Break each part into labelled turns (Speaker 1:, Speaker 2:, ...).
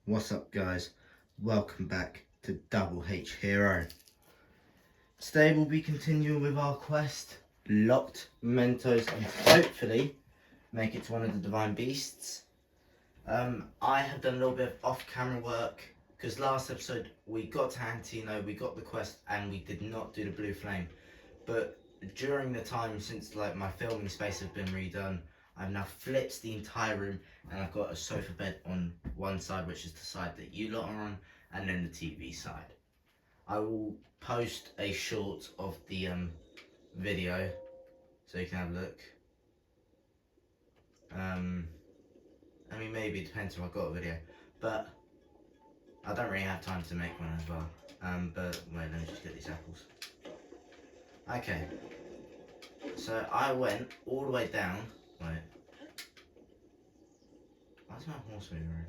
Speaker 1: What's up, guys? Welcome back to Double H Hero. Today we'll be continuing with our quest, locked Mentos, and hopefully make it to one of the Divine Beasts. I have done a little bit of off-camera work because last episode we got to Antino, we got the quest, and we did not do the Blue Flame. But during the time since my filming space has been redone, I've now flipped the entire room and I've got a sofa bed on one side, which is the side that you lot are on, and then the TV side. I will post a short of the video so you can have a look. I mean, maybe it depends if I've got a video, but I don't really have time to make one as well. But wait, let me just get these apples. Okay, so I went all the way down. Wait. Why's my horse moving around?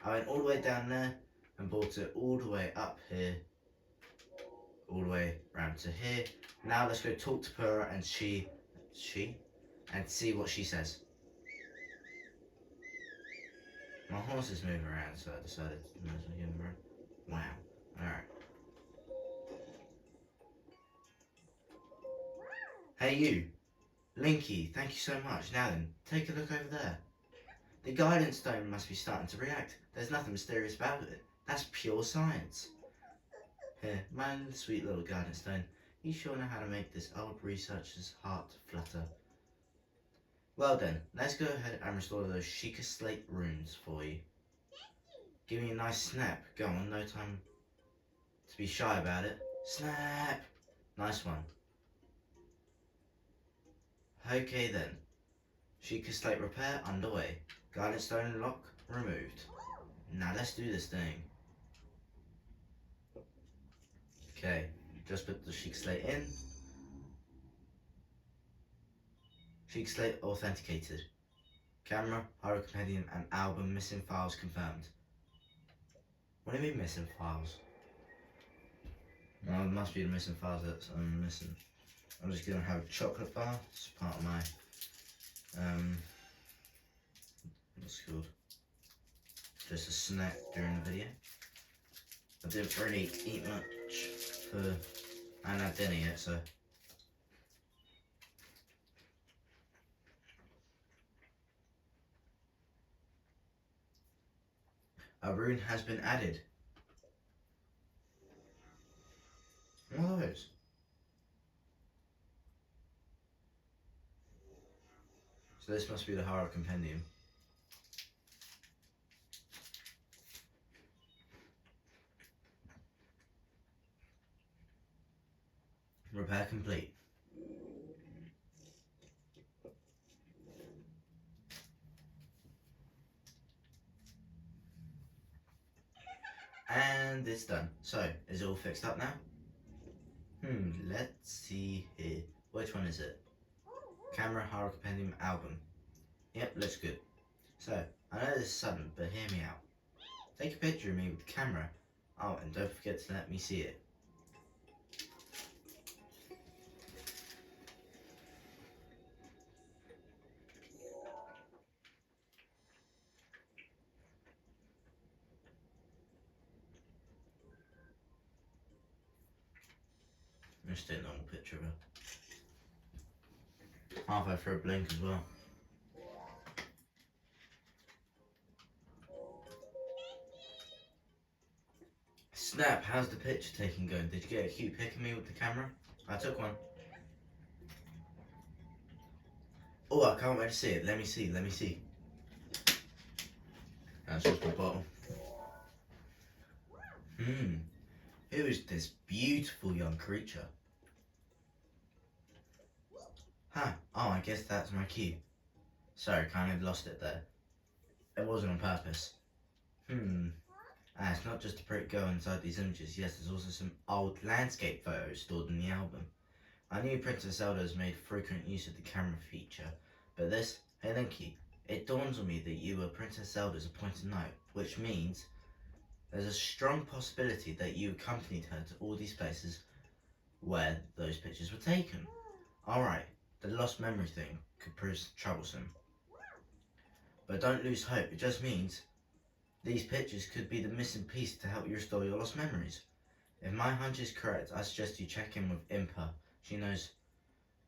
Speaker 1: I went all the way down there and brought it all the way up here, all the way round to here. Now let's go talk to Pura and she, and see what she says. My horse is moving around, so I decided to move around. Wow. Alright. Hey you, Linky, thank you so much. Now then, take a look over there. The guidance stone must be starting to react. There's nothing mysterious about it. That's pure science. Here, my sweet little guidance stone. You sure know how to make this old researcher's heart flutter. Well then, let's go ahead and restore those Sheikah Slate runes for you. Give me a nice snap. Go on, no time to be shy about it. Snap! Nice one. Okay then. Sheikah Slate repair underway. Guidance stone lock removed. Now let's do this thing. Okay, just put the Sheikah Slate in. Sheikah Slate authenticated. Camera, Horror Compendium, and album missing files confirmed. What do you mean missing files? Well, it must be the missing files that I'm missing. I'm just gonna have a chocolate bar. It's part of my what's it called? Just a snack during the video. I didn't really eat much I haven't had dinner yet, so. A rune has been added. What are those? So this must be the Horror Compendium. Repair complete. And it's done. So, is it all fixed up now? Let's see here. Which one is it? Camera, Horror Compendium, album. Yep, looks good. So, I know this is sudden, but hear me out. Take a picture of me with the camera. Oh, and don't forget to let me see it. Just a normal picture of her. Halfway through a blink as well. Snap, how's the picture taking going? Did you get a cute pic of me with the camera? I took one. Oh, I can't wait to see it. Let me see. That's just the bottle. Who is this beautiful young creature? Huh, oh, I guess that's my cue. Sorry, kind of lost it there. It wasn't on purpose. It's not just a pretty girl inside these images. Yes, there's also some old landscape photos stored in the album. I knew Princess Zelda has made frequent use of the camera feature, but this, hey Linky, it dawns on me that you were Princess Zelda's appointed knight, which means there's a strong possibility that you accompanied her to all these places where those pictures were taken. Alright, the lost memory thing could prove troublesome. But don't lose hope, it just means These pictures could be the missing piece to help you restore your lost memories. If my hunch is correct, I suggest you check in with Impa. She knows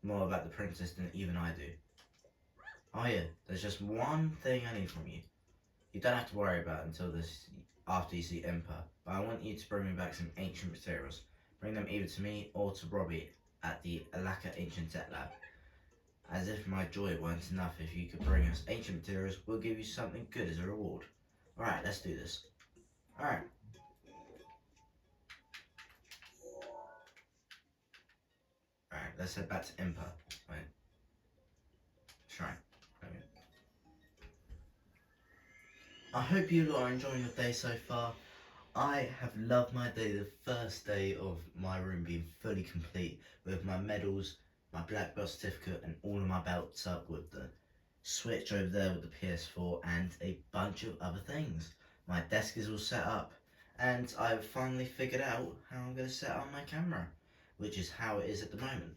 Speaker 1: more about the princess than even I do. Oh yeah, there's just one thing I need from you. You don't have to worry about it until after you see Impa, but I want you to bring me back some ancient materials. Bring them either to me or to Robbie at the Alaka Ancient Tech Lab. As if my joy weren't enough, if you could bring us ancient materials, we'll give you something good as a reward. Alright, let's do this. Alright. Alright, let's head back to Impa. Wait. Shrine. Okay. I hope you lot are enjoying your day so far. I have loved my day, the first day of my room being fully complete with my medals, my black belt certificate and all of my belts up with the Switch over there with the PS4 and a bunch of other things. My desk is all set up and I've finally figured out how I'm going to set up my camera, which is how it is at the moment.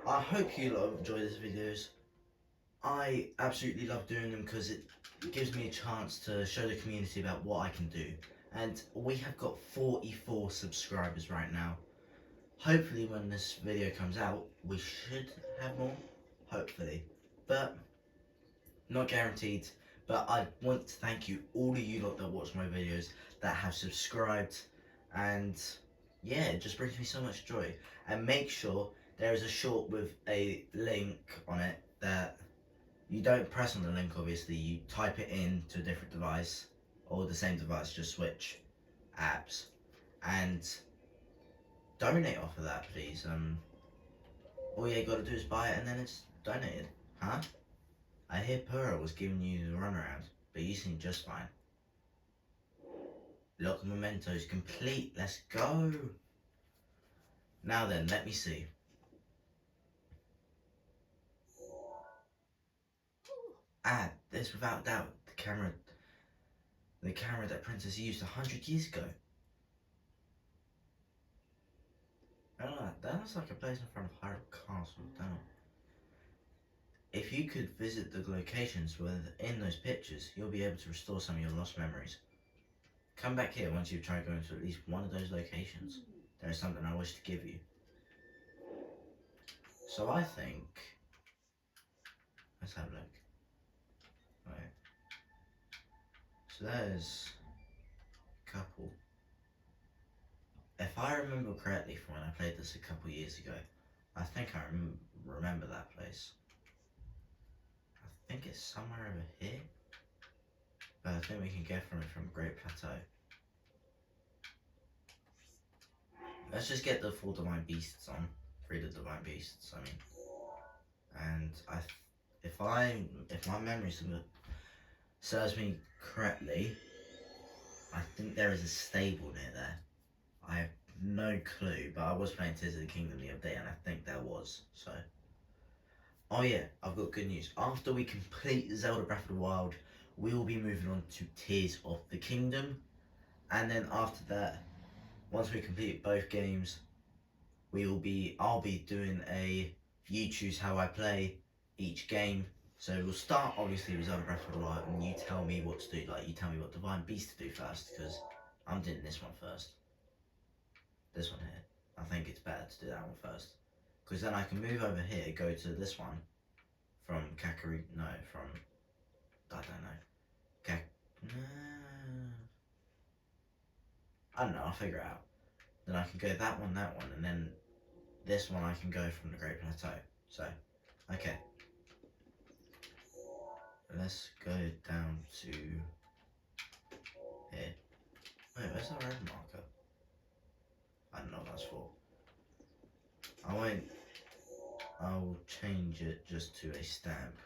Speaker 1: I hope you lot enjoy these videos. I absolutely love doing them because it gives me a chance to show the community about what I can do. And we have got 44 subscribers right now. Hopefully when this video comes out, we should have more. Hopefully. But, not guaranteed. But I want to thank you, all of you lot that watch my videos, that have subscribed. And yeah, it just brings me so much joy. And make sure there is a short with a link on it that you don't press on the link, obviously, you type it in to a different device, or the same device, just switch apps, and donate off of that, please. All you gotta do is buy it and then it's donated. Huh? I hear Pura was giving you the runaround, but you seem just fine. Lock mementos complete, let's go! Now then, let me see. Ah, this without doubt, the camera that Princess used 100 years ago. I don't know, that looks like a place in front of Hyrule Castle, don't it? If you could visit the locations within those pictures, you'll be able to restore some of your lost memories. Come back here once you've tried going to at least one of those locations. There is something I wish to give you. So I think... Let's have a look. Right. So there's a couple. If I remember correctly from when I played this a couple years ago, I think I remember that place. I think it's somewhere over here. But I think we can get from it from Great Plateau. Let's just get the 4 Divine Beasts on. 3 of the Divine Beasts, I mean. And if my memory serves me correctly, I think there is a stable near there. I have no clue, but I was playing Tears of the Kingdom the other day and I think there was, so. Oh yeah, I've got good news. After we complete Zelda Breath of the Wild, we will be moving on to Tears of the Kingdom. And then after that, once we complete both games, I'll be doing a you choose how I play each game. So we'll start obviously with Zelda Breath of the Wild and you tell me what to do, like you tell me what Divine Beast to do first, because I'm doing this one first. This one here. I think it's better to do that one first. Because then I can move over here, go to this one from Kakariko, no, from, I don't know. I don't know, I'll figure it out. Then I can go that one, and then this one I can go from the Great Plateau. So, okay. Let's go down to here. Wait, where's the red marker? I don't know what that's for. I will change it just to a stamp.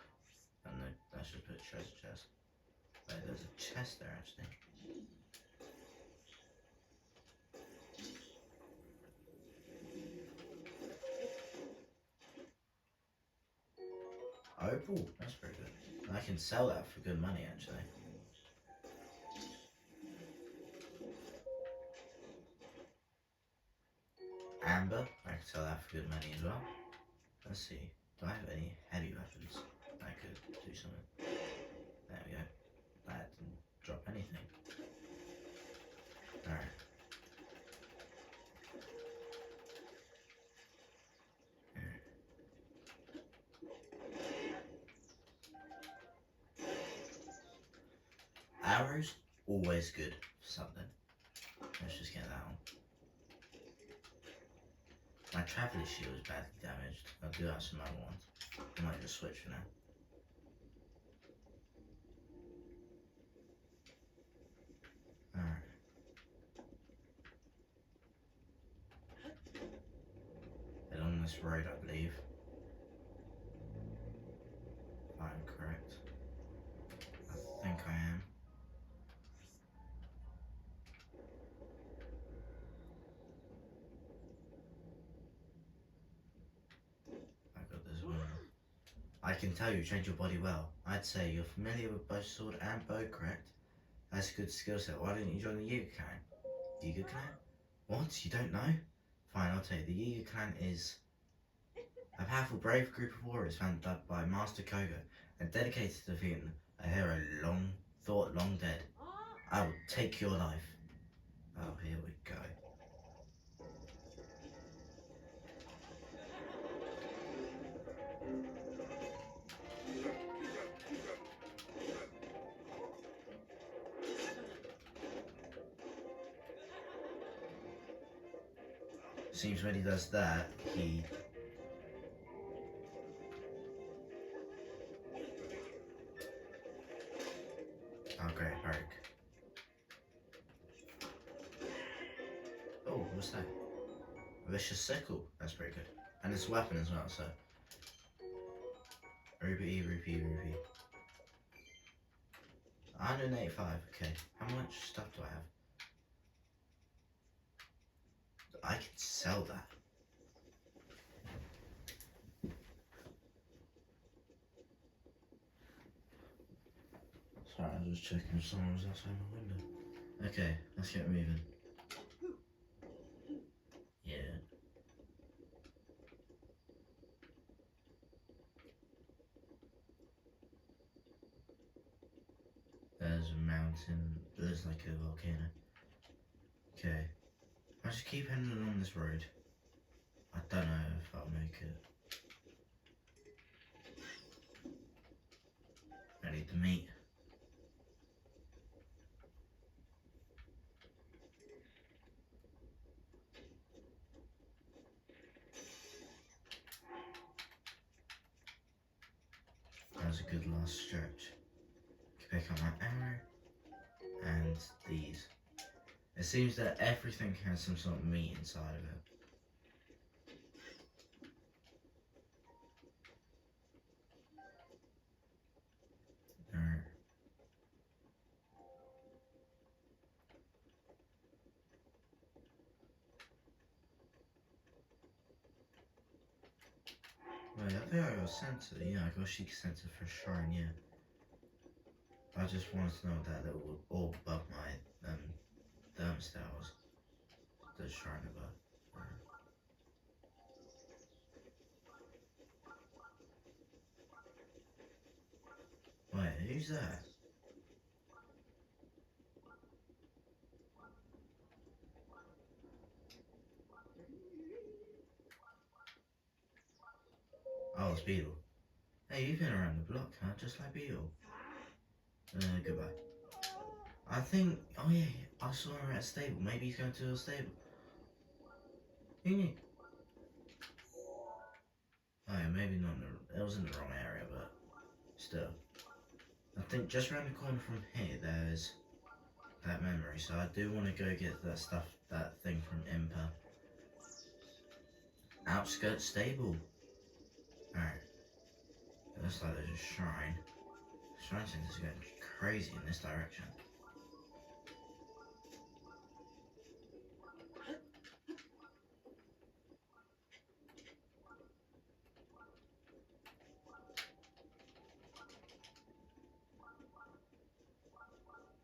Speaker 1: And then let's just put treasure chest. Wait, there's a chest there actually. Opal, that's pretty good. I can sell that for good money actually. Amber, I can sell that for good money as well. Let's see, do I have any heavy weapons that could do something? There we go. That didn't arrows, always good for something. Let's just get that on. My traveller shield is badly damaged. I'll do that some other ones. I might just switch for now. Alright. Along this road, I believe. If I'm correct. I think I am. I got this one. I can tell you trained your body well. I'd say you're familiar with both sword and bow, correct? That's a good skill set. Why didn't you join the Yiga clan? Yiga clan? What? You don't know? Fine, I'll tell you. The Yiga clan is a powerful, brave group of warriors founded by Master Koga and dedicated to defeating a hero long dead. I will take your life. Oh, here we go. Seems when he does that, he... Oh, great, broke. Oh, what's that? A vicious sickle. That's pretty good. And it's a weapon as well, so... Rupee. 185, okay. How much stuff do I have? I can sell that. Sorry, I was just checking if someone was outside my window. Okay, let's get moving. Yeah. There's a mountain. There's like a volcano. Okay. I'll just keep heading along this road. I don't know if I'll make it. I need the meat. That was a good last stretch. Can pick up my arrow and these. It seems that everything has some sort of meat inside of it. Alright. Wait, I think I got a sensor. Yeah, I got a Sheik sensor for shrine, yeah. I just wanted to know that little orb above my thermostat was the shrine above. Wait, who's that? Oh, it's Beetle. Hey, you've been around the block, huh? Just like Beetle. Goodbye. I think, oh yeah, I saw him at a stable. Maybe he's going to a stable. Who knew? Oh yeah, maybe not it was in the wrong area, but still. I think just around the corner from here, there's that memory. So I do want to go get that stuff, that thing from Impa. Outskirts stable. Alright. It looks like there's a shrine. Shrine center's going crazy in this direction.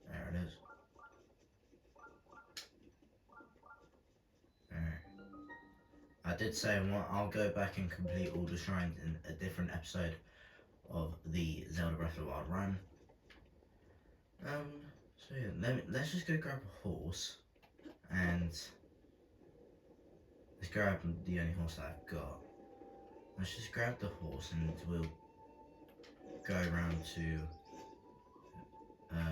Speaker 1: There it is. Alright. I did say I'll go back and complete all the shrines in a different episode of the Zelda Breath of the Wild run. So yeah, let's just go grab a horse and let's grab the only horse that I've got. Let's just grab the horse and we'll go around to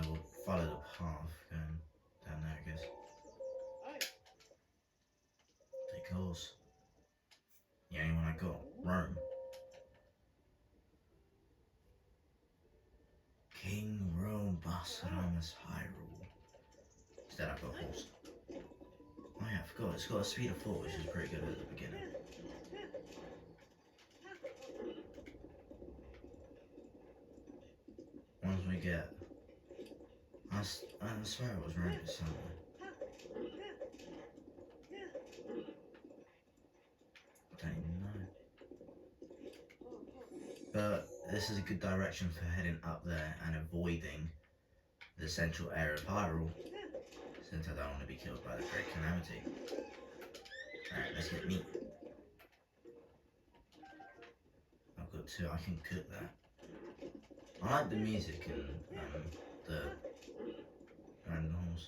Speaker 1: we'll follow the path going down there, I guess. Take course. The only one I got, Rome. King Rome Basaramas Hyrule. Instead I got a horse. Oh yeah, I forgot, it's got a speed of 4, which is pretty good at the beginning. Once we get... I swear it was around it somewhere. I don't even know. But this is a good direction for heading up there and avoiding the central area of Hyrule, since I don't want to be killed by the Great Calamity. Alright, let's get meat. I've got 2, I can cook that. I like the music and the random horse.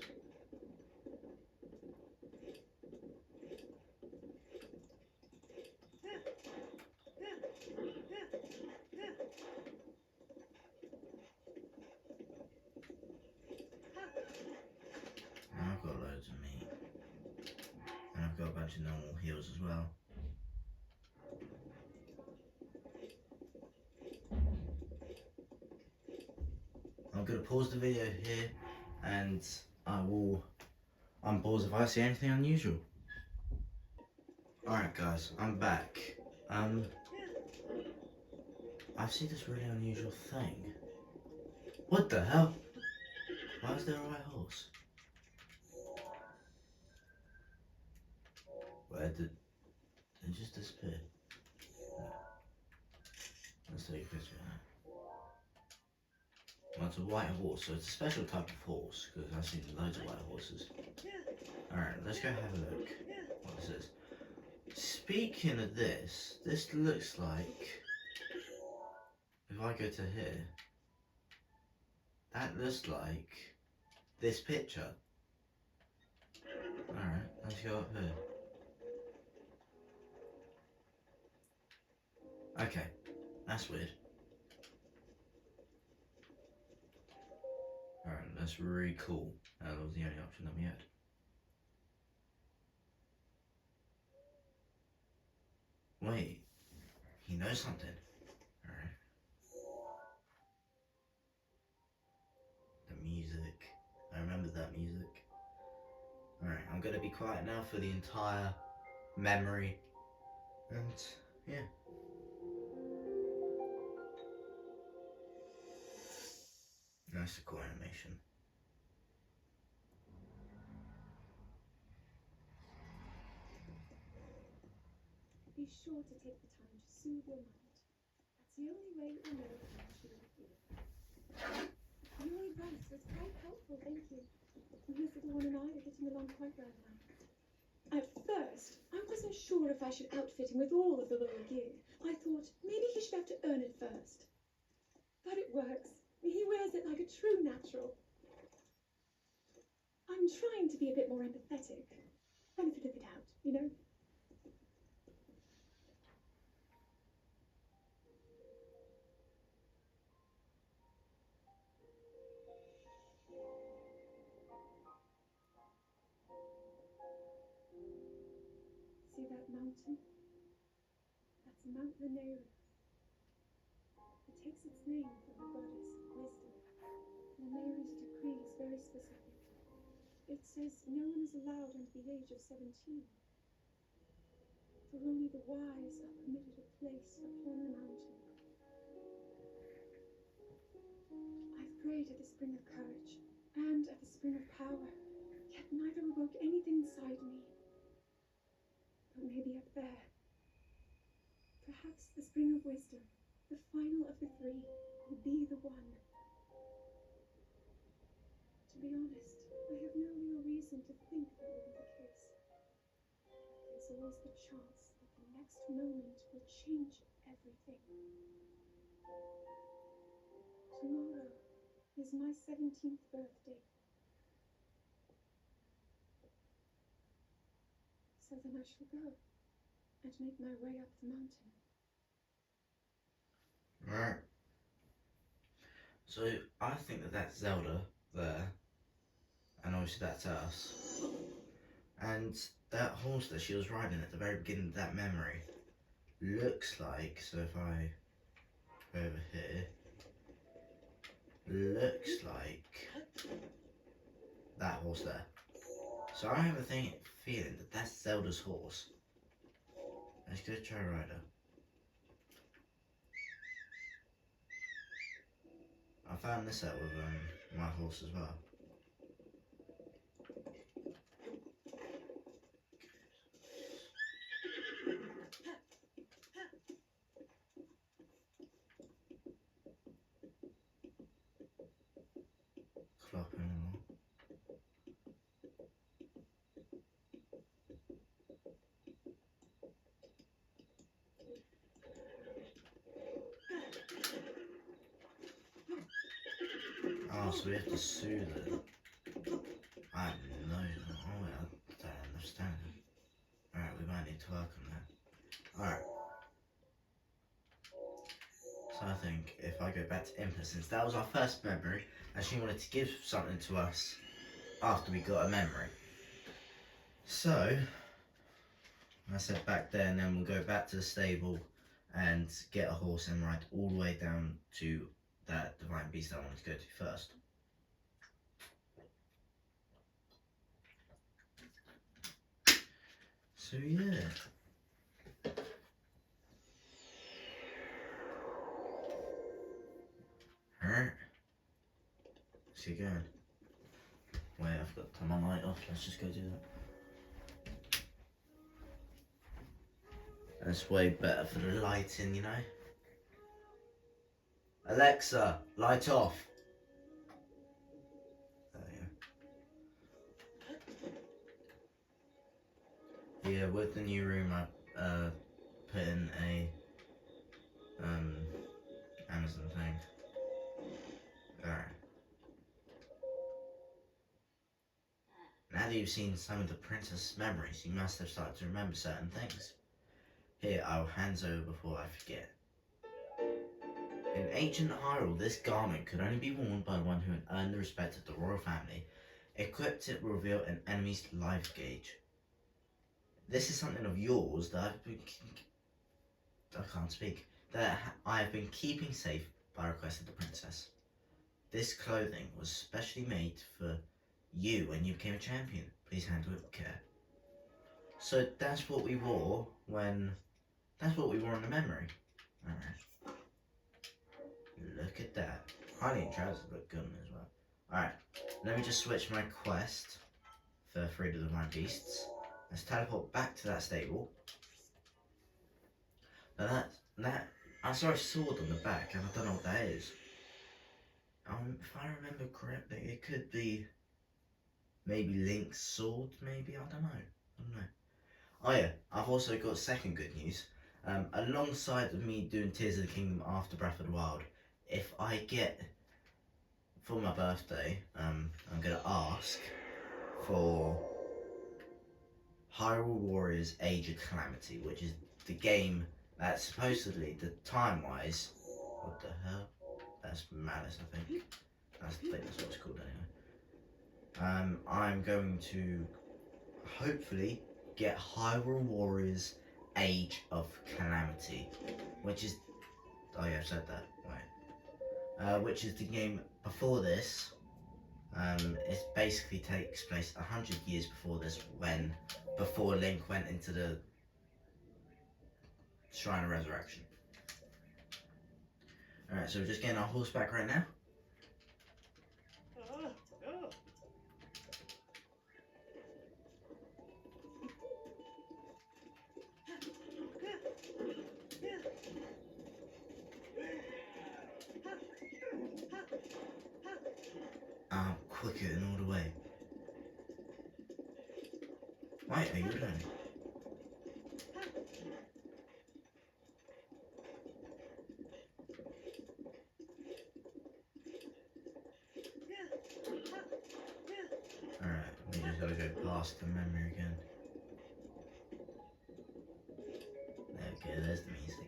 Speaker 1: And I've got loads of meat. And I've got a bunch of normal heals as well. I'm going to pause the video here and I will unpause if I see anything unusual. Alright guys, I'm back. I see this really unusual thing. What the hell? Why is there a white horse? Where did it just disappear? Let's take a picture of that. Well, it's a white horse, so it's a special type of horse, because I've seen loads of white horses. Alright, let's go have a look what this is. Speaking of this, this looks like, if I go to here, that looks like this picture. Alright, let's go up here. Okay, that's weird. Alright, that's really cool. That was the only option that we had. Wait, he knows something. Alright. The music. I remember that music. Alright, I'm gonna be quiet now for the entire memory. And, yeah. Nice cool animation.
Speaker 2: Be sure to take the time to soothe your mind. That's the only way you'll know how much you love you. Your advice was quite helpful, thank you. Miss Little One and I are getting along quite well now. At first, I wasn't sure if I should outfit him with all of the lower gear. I thought maybe he should have to earn it first. But it works. He wears it like a true natural. I'm trying to be a bit more empathetic. Benefit of the doubt, you know? See that mountain? That's Mount Medoh. It takes its name from the goddess wisdom. Medoh's decree is very specific. It says no one is allowed under the age of 17. For only the wise are permitted a place upon the mountain. I've prayed at the spring of courage and at the spring of power, yet neither awoke anything inside me. But maybe up there, perhaps the spring of wisdom, the final of the 3, will be the one. To be honest, I have no real reason to think that will be the case. There's always the chance that the next moment will change everything. Tomorrow is my 17th birthday. So then I shall go and make my way up the mountain.
Speaker 1: Right. So I think that that's Zelda there, and obviously that's us. And that horse that she was riding at the very beginning of that memory looks like, so if I go over here, looks like that horse there. So I have a feeling that that's Zelda's horse. Let's go try Rider. I found this out with my horse as well. Clopping along. Oh, so we have to soothe it. I know. Oh, I don't understand. Alright, we might need to work on that. Alright. So I think if I go back to Impa, since that was our first memory, and she wanted to give something to us after we got a memory. So, I said back there, and then we'll go back to the stable and get a horse and ride all the way down to that divine beast that I wanted to go to first. So yeah. Alright. Let's get going. Wait, I've got to turn my light off. Let's just go do that. That's way better for the lighting, you know. Alexa, light off. There we go. Yeah, with the new room, I put in a Amazon thing. Alright. Now that you've seen some of the princess memories, you must have started to remember certain things. Here, I'll hand over before I forget. In ancient Hyrule, this garment could only be worn by one who had earned the respect of the royal family. Equipped, it will reveal an enemy's life gauge. This is something of yours that I can't speak. That I have been keeping safe by request of the princess. This clothing was specially made for you when you became a champion. Please handle it with care. So that's what we wore that's what we wore in the memory. Alright. Look at that. Hylian trousers look good as well. Alright, let me just switch my quest for Free the Divine Beasts. Let's teleport back to that stable. Now I saw a sword on the back and I don't know what that is. If I remember correctly, it could be maybe Link's sword, maybe, I don't know. Oh yeah, I've also got second good news. Alongside of me doing Tears of the Kingdom after Breath of the Wild, if I get, for my birthday, I'm going to ask for Hyrule Warriors Age of Calamity, which is the game that supposedly, the time-wise, what the hell? That's Malice, I think. I think that's what it's called anyway. I'm going to hopefully get Hyrule Warriors Age of Calamity, which is, oh yeah, I've said that, right. Which is the game before this. It basically takes place 100 years before this, before Link went into the Shrine of Resurrection. Alright, so we're just getting our horse back right now. I'm quicker than all the way. Why are you learning? Alright, we just gotta go past the memory again. There we go, there's the music.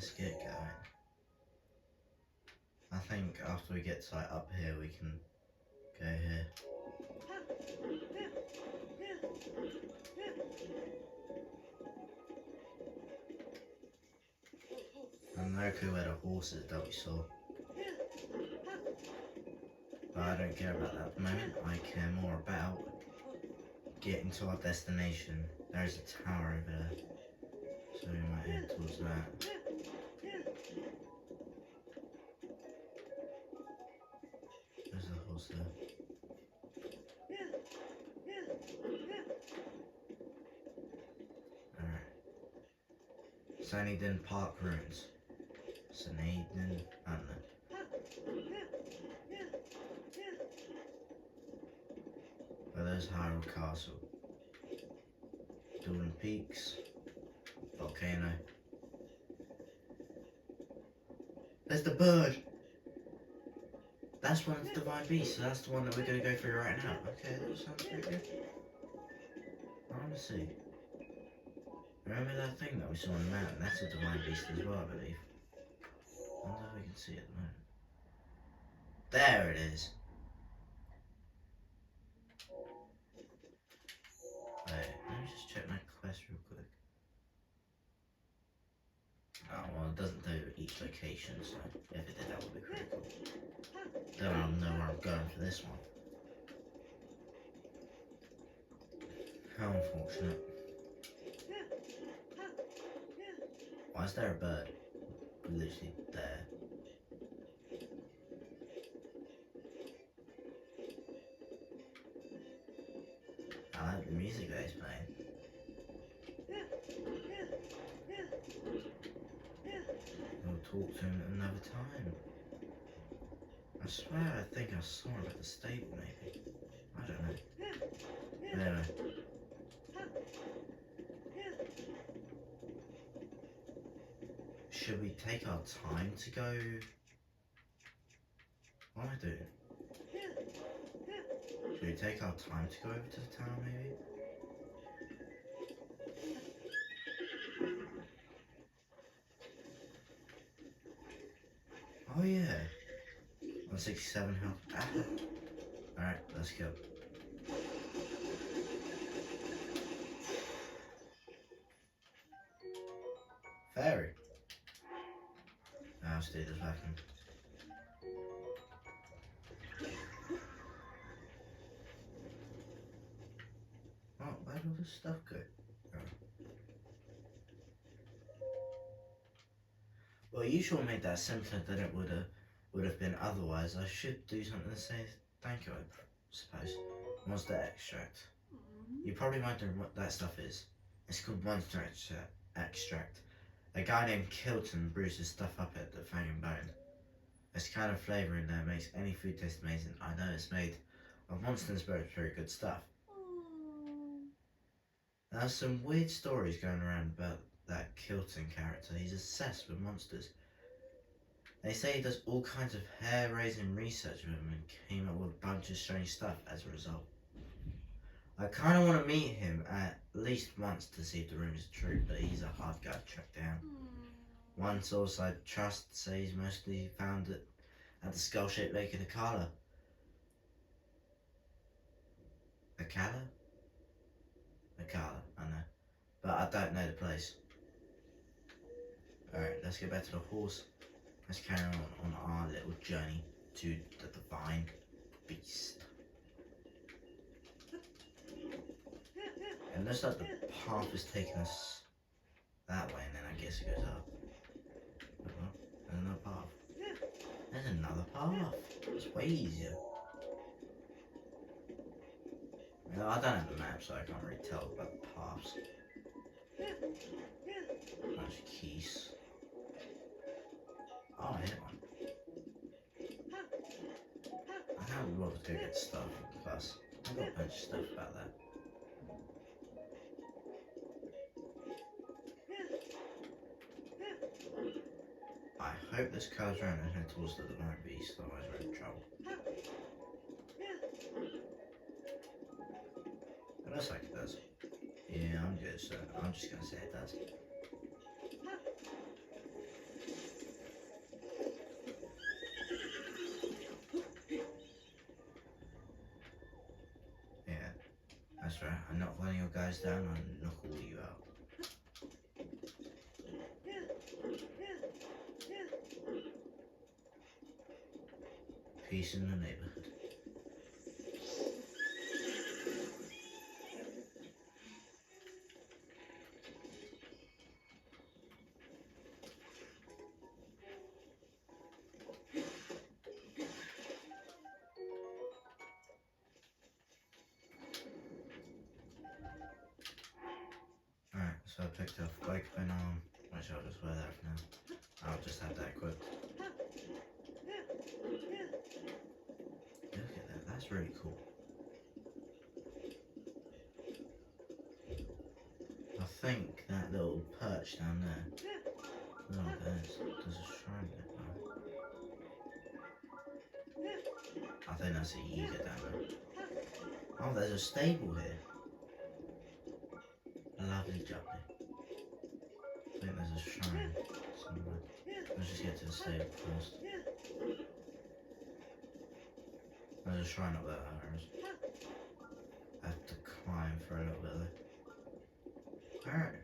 Speaker 1: let's get going. I think after we get to like up here we can go here. I'm no clue where the horse is that we saw. But I don't care about that at the moment. I care more about getting to our destination. There's a tower over there. So we might head towards that. There's the horse there. Alright. Saniden Park Ruins. Saniden, I don't know. Well, there's Hyrule Castle. Dueling Peaks. Volcano. There's the bird! That's one of the divine beasts, so that's the one that we're going to go through right now. Okay, that sounds pretty good. I want to see. Remember that thing that we saw on the mountain? That's a divine beast as well, I believe. I wonder if we can see it at the moment. There it is! Wait, let me just check my quest real quick. Oh, well, it doesn't do each location, so if it did, that would be pretty cool. Then I'll know where I'm going for this one. How unfortunate. Why is there a bird? Literally there. I like the music that he's playing. We'll talk to him at another time. I swear I think I saw him at the stable maybe. I don't know. But anyway. Should we take our time to go? What am I doing? Should we take our time to go over to the town maybe? Oh yeah. 167 health. Alright, let's go. Fairy. I'll stay this vacuum. Oh, where did all this stuff go? Oh. Well, you sure made that simpler than it would have been otherwise. I should do something to say thank you, I suppose. Monster extract. You probably wondering what that stuff is. It's called monster extract. A guy named Kilton brews this stuff up at the Fang and Bone. This kind of flavour in there makes any food taste amazing. I know it's made of monster and spirits, very good stuff. There's some weird stories going around about that Kilton character. He's obsessed with monsters. They say he does all kinds of hair-raising research with them and came up with a bunch of strange stuff as a result. I kind of want to meet him at least once to see if the rumours are true, but he's a hard guy to track down. One source I trust says mostly found it at the skull-shaped lake in Akala. Akala? Akala, I know. But I don't know the place. Alright, let's get back to the horse. Let's carry on our little journey to the divine beast. It looks like the path is taking us that way, and then I guess it goes up. Oh, well, there's another path. There's another path. It's way easier. Well, I don't have a map, so I can't really tell about the paths. Bunch of keys. Oh, I hit one. I haven't bothered to go get stuff, plus I've got a bunch of stuff about that. I hope this curves around and head towards the divine beast, otherwise we're in trouble. It looks like it does. Yeah, I'm good, so I'm just gonna say it does. I knock one of your guys down, I knock all of you out. Peace in the neighborhood. Alright, so I picked up bike pin arm, which I'll just wear that for now. I'll just have that equipped. Look at that, that's really cool. I think that little perch down there. Oh, there's a shrine there. I think that's a Yiga down there. Oh, there's a stable here. Lovely jubbly. I think there's a shrine somewhere. Let's just get to the stable first. There's a shrine up there, there is. I have to climb for a little bit though. Alright.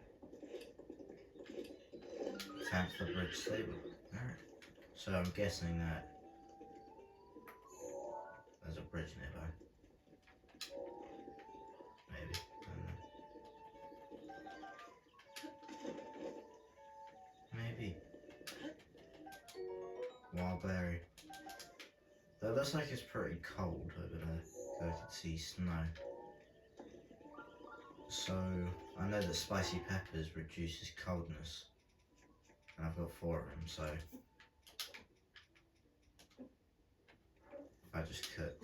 Speaker 1: Time for the bridge stable. Alright. So I'm guessing that there's a bridge nearby. Maybe. I don't know. Maybe. Wildberry. That looks like it's pretty cold over there. I can see snow. So I know that spicy peppers reduces coldness. And I've got 4 of them, so if I just cook.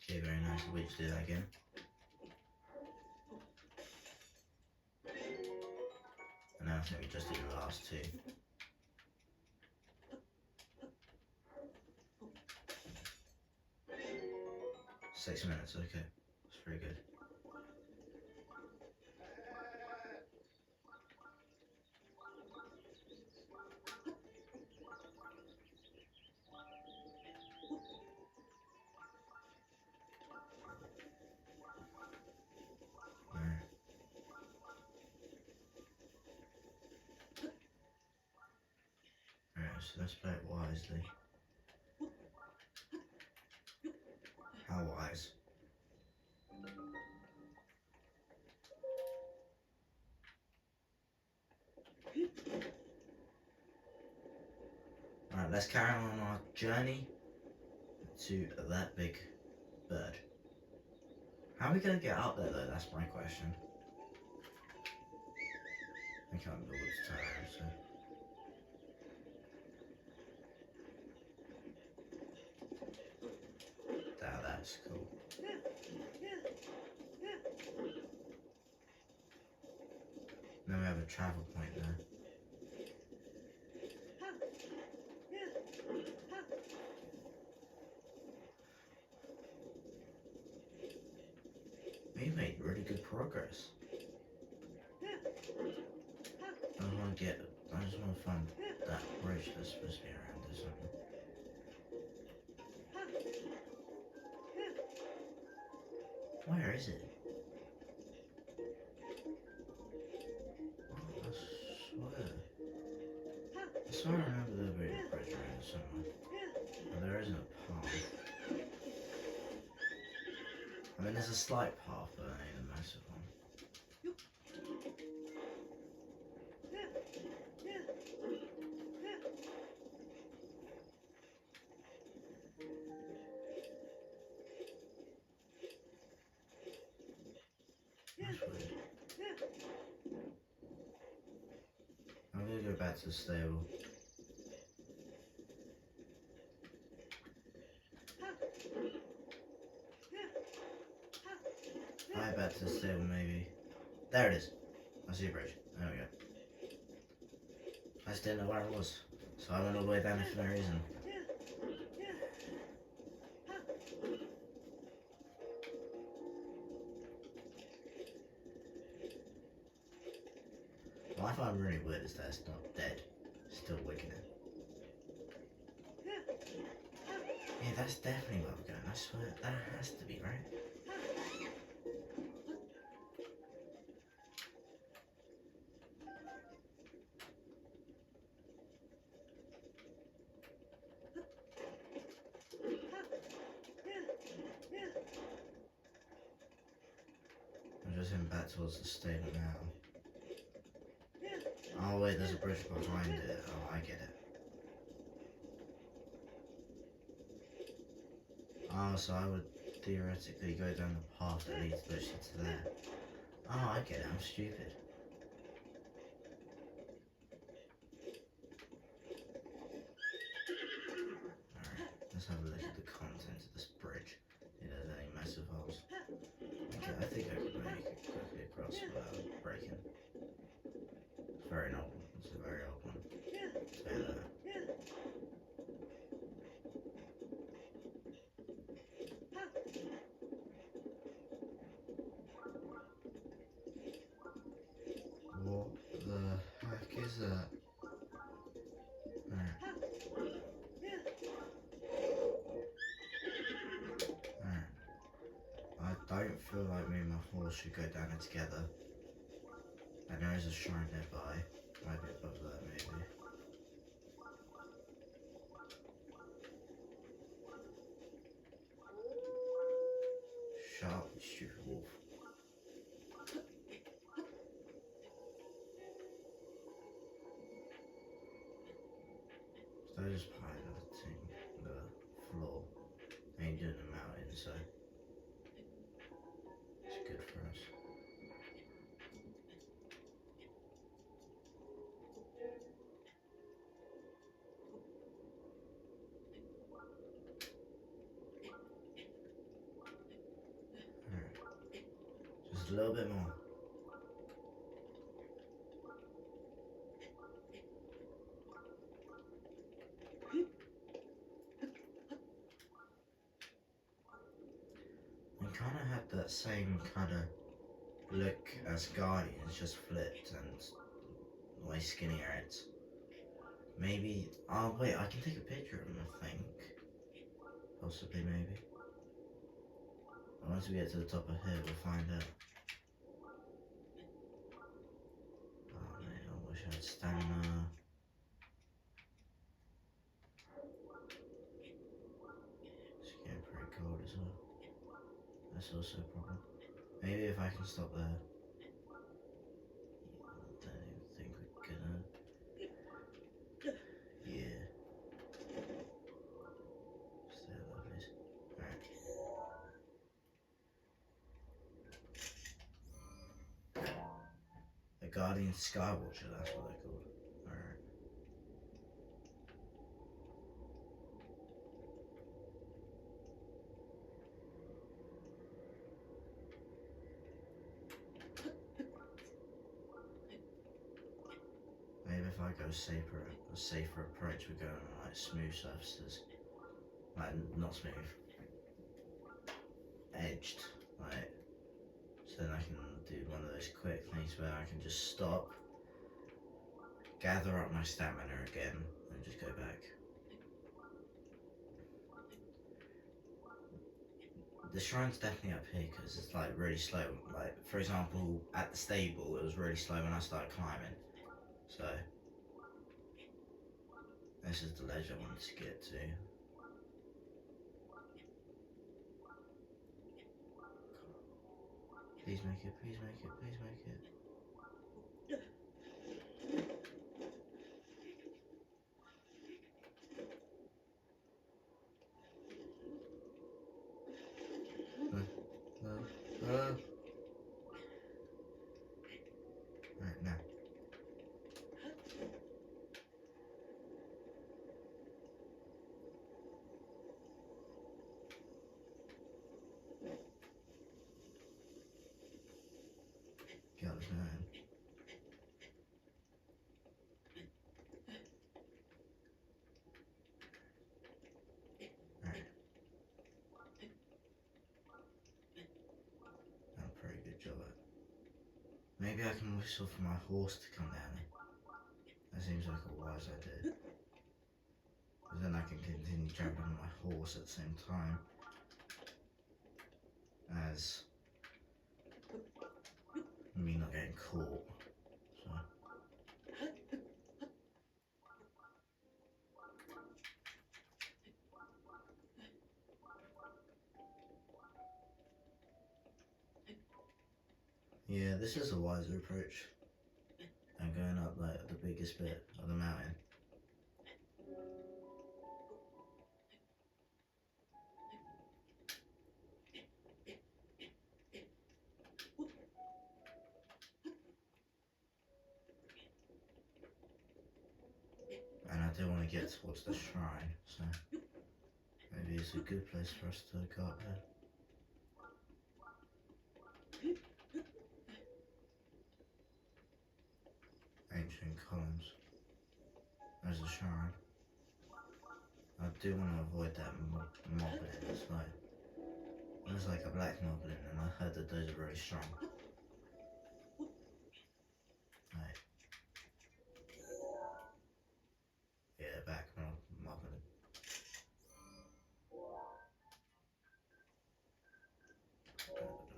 Speaker 1: Okay, very nice. We just do that again. And then I think we just do the last 2. Six minutes, okay. That's pretty good. Alright, so let's play it wisely. How wise? Alright, let's carry on our journey to that big bird. How are we going to get up there though? That's my question. I can't remember what's time, so. Now that's cool. Then we have a travel point there. We made really good progress. I just want to find that bridge that's supposed to be around there something. Where is it? Oh, I swear I remember there being a bridge around there somewhere. But there isn't a path. I mean, there's a slight path, but it ain't a massive one. That's weird. I'm gonna go back to the stable. Right back to the stable, maybe. There it is. I see a bridge. There we go. I just didn't know where it was, so I went all the way down there for no reason. What I find really weird is that it's not dead. It's still wiggling. Yeah, that's definitely where we're going. I swear that has to be right. I'm just heading back towards the stable now. Oh wait, there's a bridge behind it. Oh, I get it. Oh, so I would theoretically go down the path that leads literally to there. Oh, I get it. I'm stupid. Alright, let's have a look at the contents of this bridge. See if there's any massive holes. Okay, I think I can make it quickly across without breaking. It's very old. It's a very old one. So there. What the heck is that? Alright. Alright. I don't feel like me and my horse should go down it together. And there is a shrine nearby. Might be above that maybe. Shut up, you stupid wolf. So I just piled the thing, the floor. Ain't doing the mountain, so it's good for us. Alright. Just a little bit more. We kind of had that same kind of look as Guardians, just flipped and way skinnier heads. Maybe, oh wait, I can take a picture of them, I think. Possibly, maybe. Once we get to the top of here, we'll find out. Oh man, I wish I had stamina. It's getting pretty cold as well. That's also a problem. Maybe if I can stop there. I don't even think we're gonna. Yeah. Stay at that place. Alright. The Guardian Skywatcher, that's what they're called. Alright. Maybe if I go a safer approach, we're going on like smooth surfaces. Like, not smooth. Edged. Like, so then I can do one of those quick things where I can just stop, gather up my stamina again, and just go back. The shrine's definitely up here because it's like really slow. Like, for example, at the stable, it was really slow when I started climbing. So, this is the ledge I wanted to get to. Please make it, please make it, please make it. Right, now. Get up this mountain. Right. Done a pretty good job at it. Maybe I can whistle for my horse to come down here. That seems like a wise idea. Because then I can continue jumping on my horse at the same time. as me not getting caught. So. Yeah, this is a wiser approach than going up like the biggest bit of the mountain. And I do want to get towards the shrine, so maybe it's a good place for us to go up there. Ancient columns. There's a shrine. I do want to avoid that moblin. There's like a black moblin, and I heard that those are very strong. Right. Yeah, back moblin.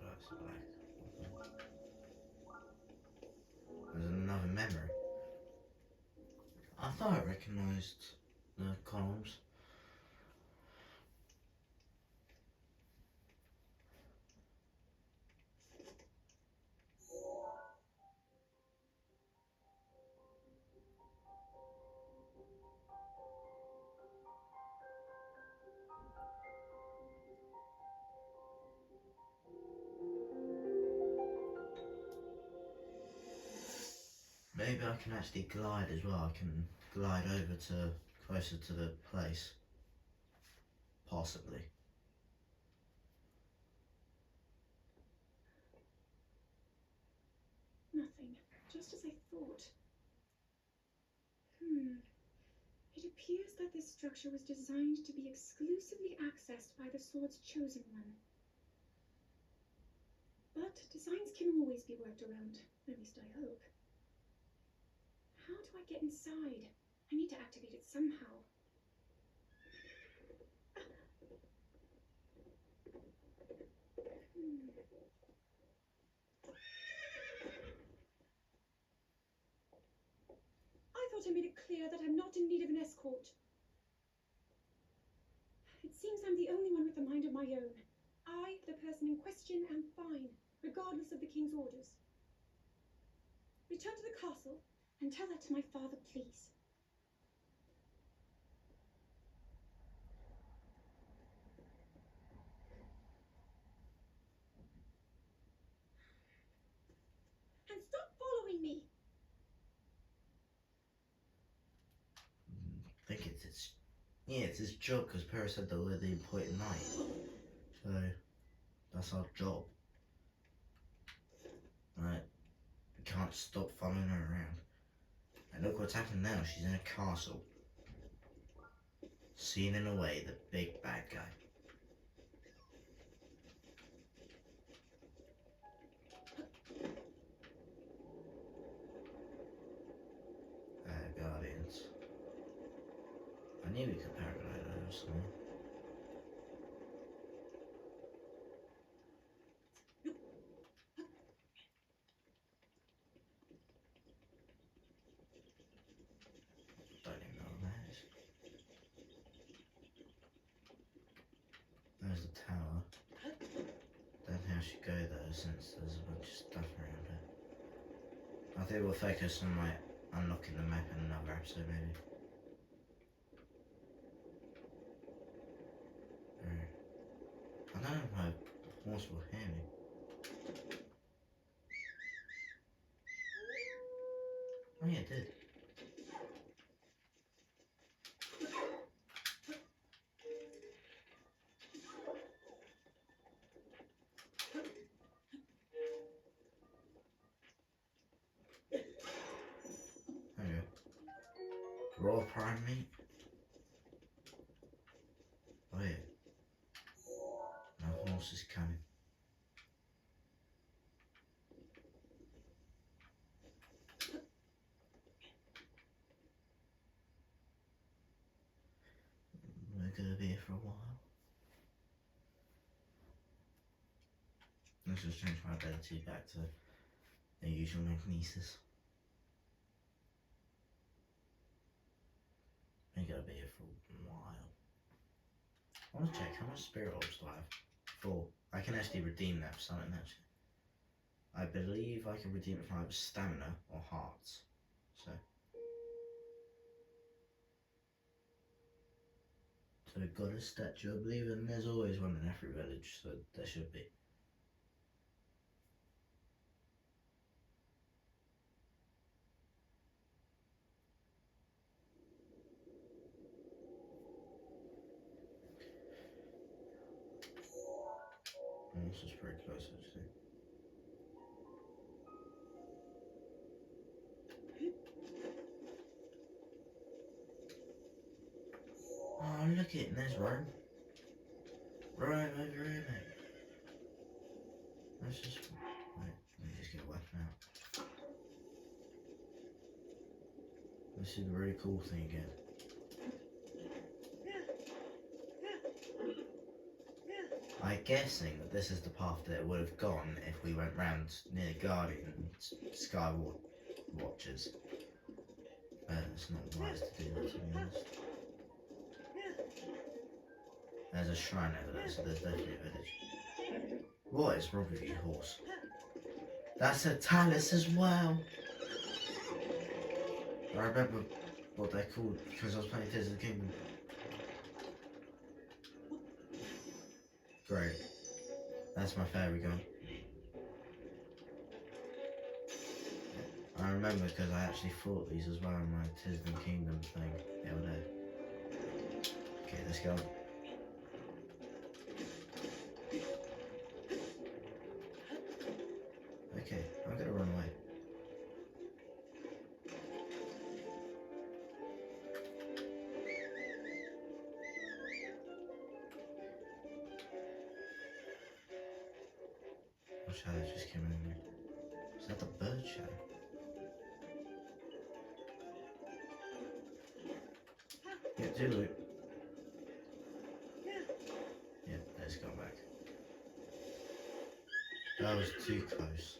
Speaker 1: That's black. There's another memory. I thought I recognised the columns. Maybe I can actually glide as well. I can glide over to closer to the place. Possibly.
Speaker 2: Nothing. Just as I thought. It appears that this structure was designed to be exclusively accessed by the sword's chosen one. But designs can always be worked around. At least I hope. How do I get inside? I need to activate it somehow. I thought I made it clear that I'm not in need of an escort. It seems I'm the only one with a mind of my own. I, the person in question, am fine, regardless of the king's orders. Return to the castle and tell that to my father, please. And stop following me!
Speaker 1: I think it's his job, because Paris said that we're the important knight. So that's our job. Right? We can't stop following her around. And look what's happened now, she's in a castle. Sealing away the big bad guy. Guardians. I knew we could paraglide over somewhere. Don't even know what that is. There's the tower. Don't think I should go there since there's a bunch of stuff around it. I think we'll focus on like unlocking the map in another episode maybe. I don't know if my horse will hear me. Oh yeah, it did. There we go. Raw prime meat. Oh yeah. My horse is coming. We're gonna be here for a while. Let's just change my ability back to the usual magnesis. I'm gonna be here for a while. I want to check how much spirit orbs do I have? 4. I can actually redeem that for something actually. I believe I can redeem it from either stamina or hearts. So we've got a statue, I believe, and there's always one in every village, so there should be. Oh, this is pretty close actually. Oh, look it, and there's Rome. Rome over here, mate. Let's just, wait, let me just get a weapon out. This is the really cool thing again. I'm guessing that this is the path that it would have gone if we went round near Guardian Sky Watchers. It's not wise to do that, to be honest. There's a shrine over there, so there's definitely a village. What is wrong with you, horse? That's a talus as well! I remember what they're called because I was playing Tears of the Kingdom. Great. That's my fairy gun. I remember because I actually fought these as well in my Tears of the Kingdom thing the other day. Okay, let's go. Okay, I'm gonna run away. What shadow just came in me? Is that the bird shadow? Yeah, do it. Yeah, let's go back. That was too close.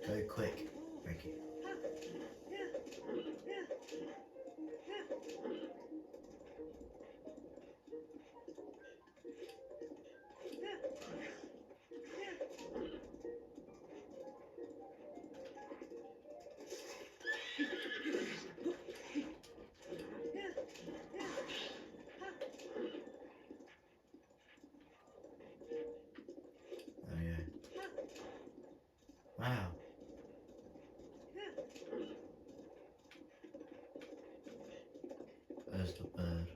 Speaker 1: Go quick. Thank you. Oh yeah. Wow. There's the bird.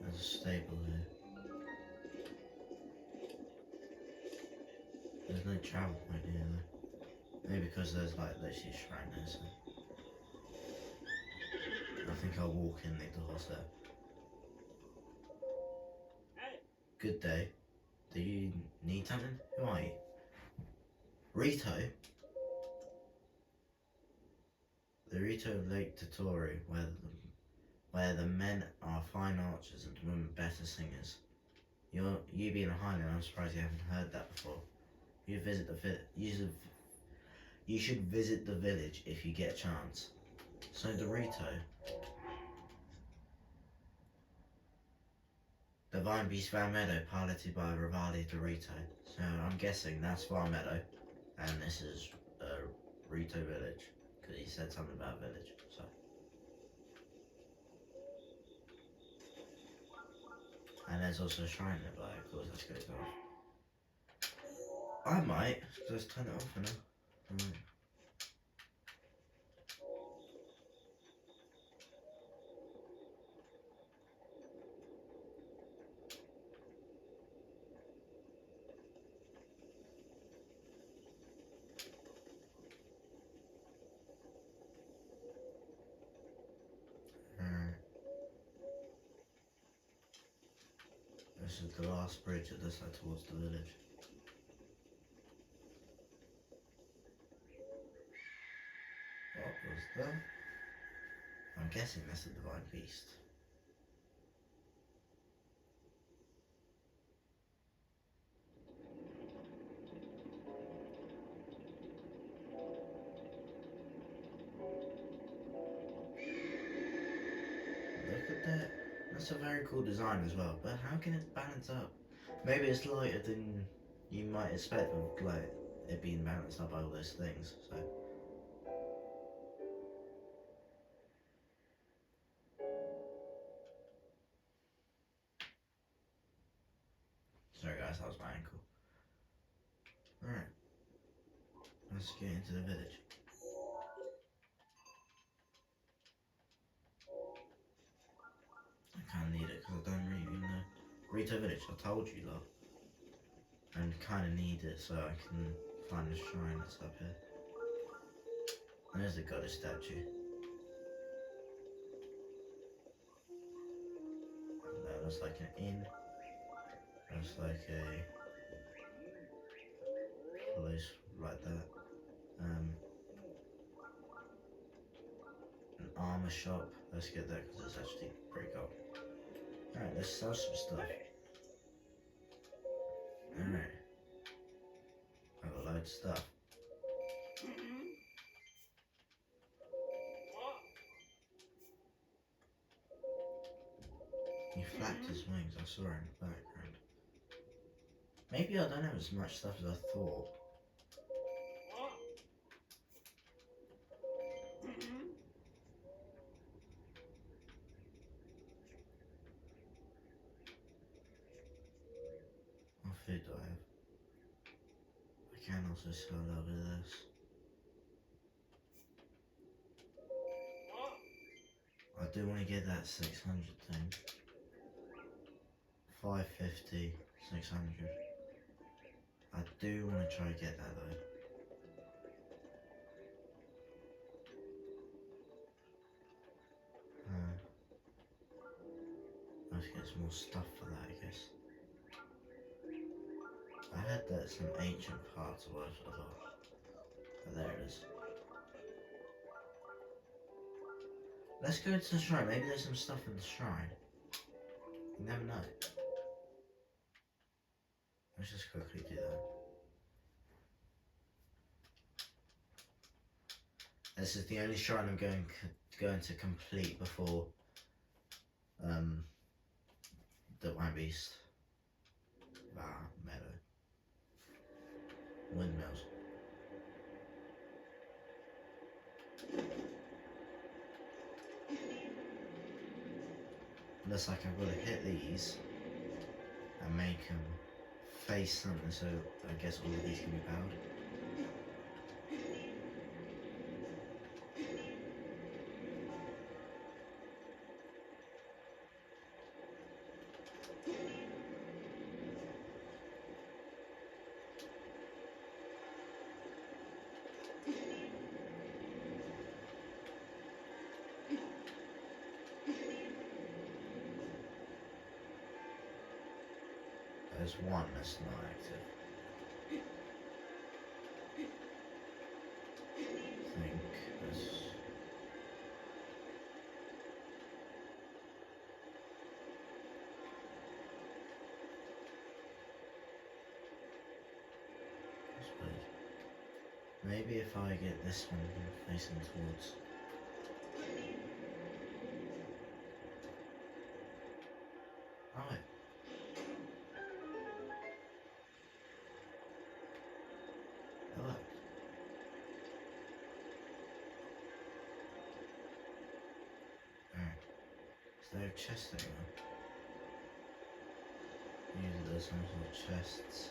Speaker 1: There's a stable here. There's no travel point here though. Maybe because there's like literally a shrine there, so. I think I'll walk in, leave the horse there. Good day. Do you need something? Who are you? Rito? The Rito of Lake Totori, where the men are fine archers and the women better singers. You being a Highland, I'm surprised you haven't heard that before. You should visit the village if you get a chance. So the Rito, the Vine Beast Van Medoh, piloted by Rivali de Rito. So I'm guessing that's Van Medoh, and this is Rito village, because he said something about village. So. And there's also a shrine nearby, of course, let's go off. I might just turn it off for now. This is the last bridge that this side towards the village. What was that? I'm guessing that's the divine beast. Look at that. That's a very cool design as well, but how can it balance up? Maybe it's lighter than you might expect with like it being balanced up by all those things, so. Sorry guys, that was my ankle. Alright. Let's get into the village. I kinda need it because I don't really know. Rito village, I told you lot. And kinda need it so I can find the shrine that's up here. And there's the goddess statue. That looks like an inn. Looks like a place like that. An armor shop. Let's get that because it's actually pretty cool. Alright, let's sell some stuff. Alright. I've got loads of stuff. He flapped his wings, I saw her in the background. Maybe I don't have as much stuff as I thought. What food do I have? I can also sell a little bit of this. I do want to get that 600 thing. 550, 600. I do want to try to get that though. Let's get some more stuff for that, I guess. I had that some ancient parts or whatever I thought. But there it is. Let's go to the shrine. Maybe there's some stuff in the shrine. You never know. Let's just quickly do that. This is the only shrine I'm going to complete before the White Beast. Medoh. Windmills. Looks like I've got to hit these and make them face something, so I guess all of these can be powered. There's one that's not active. I think there's... That's weird. Maybe if I get this one facing towards... Oh wait. Hello. Alright. Is there a chest anywhere? Usually there's some sort of chests.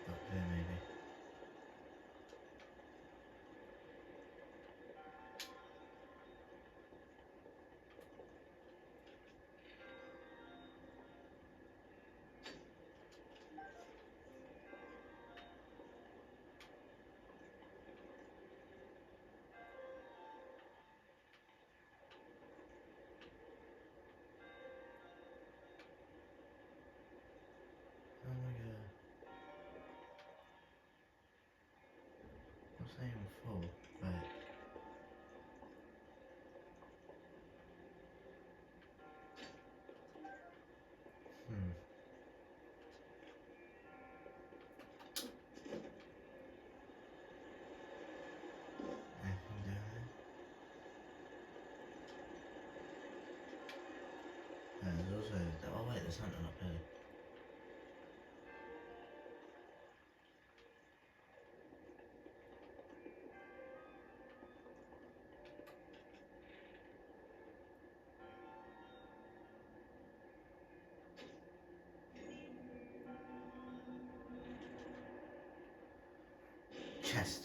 Speaker 1: Up here maybe. there's something up here. Chest.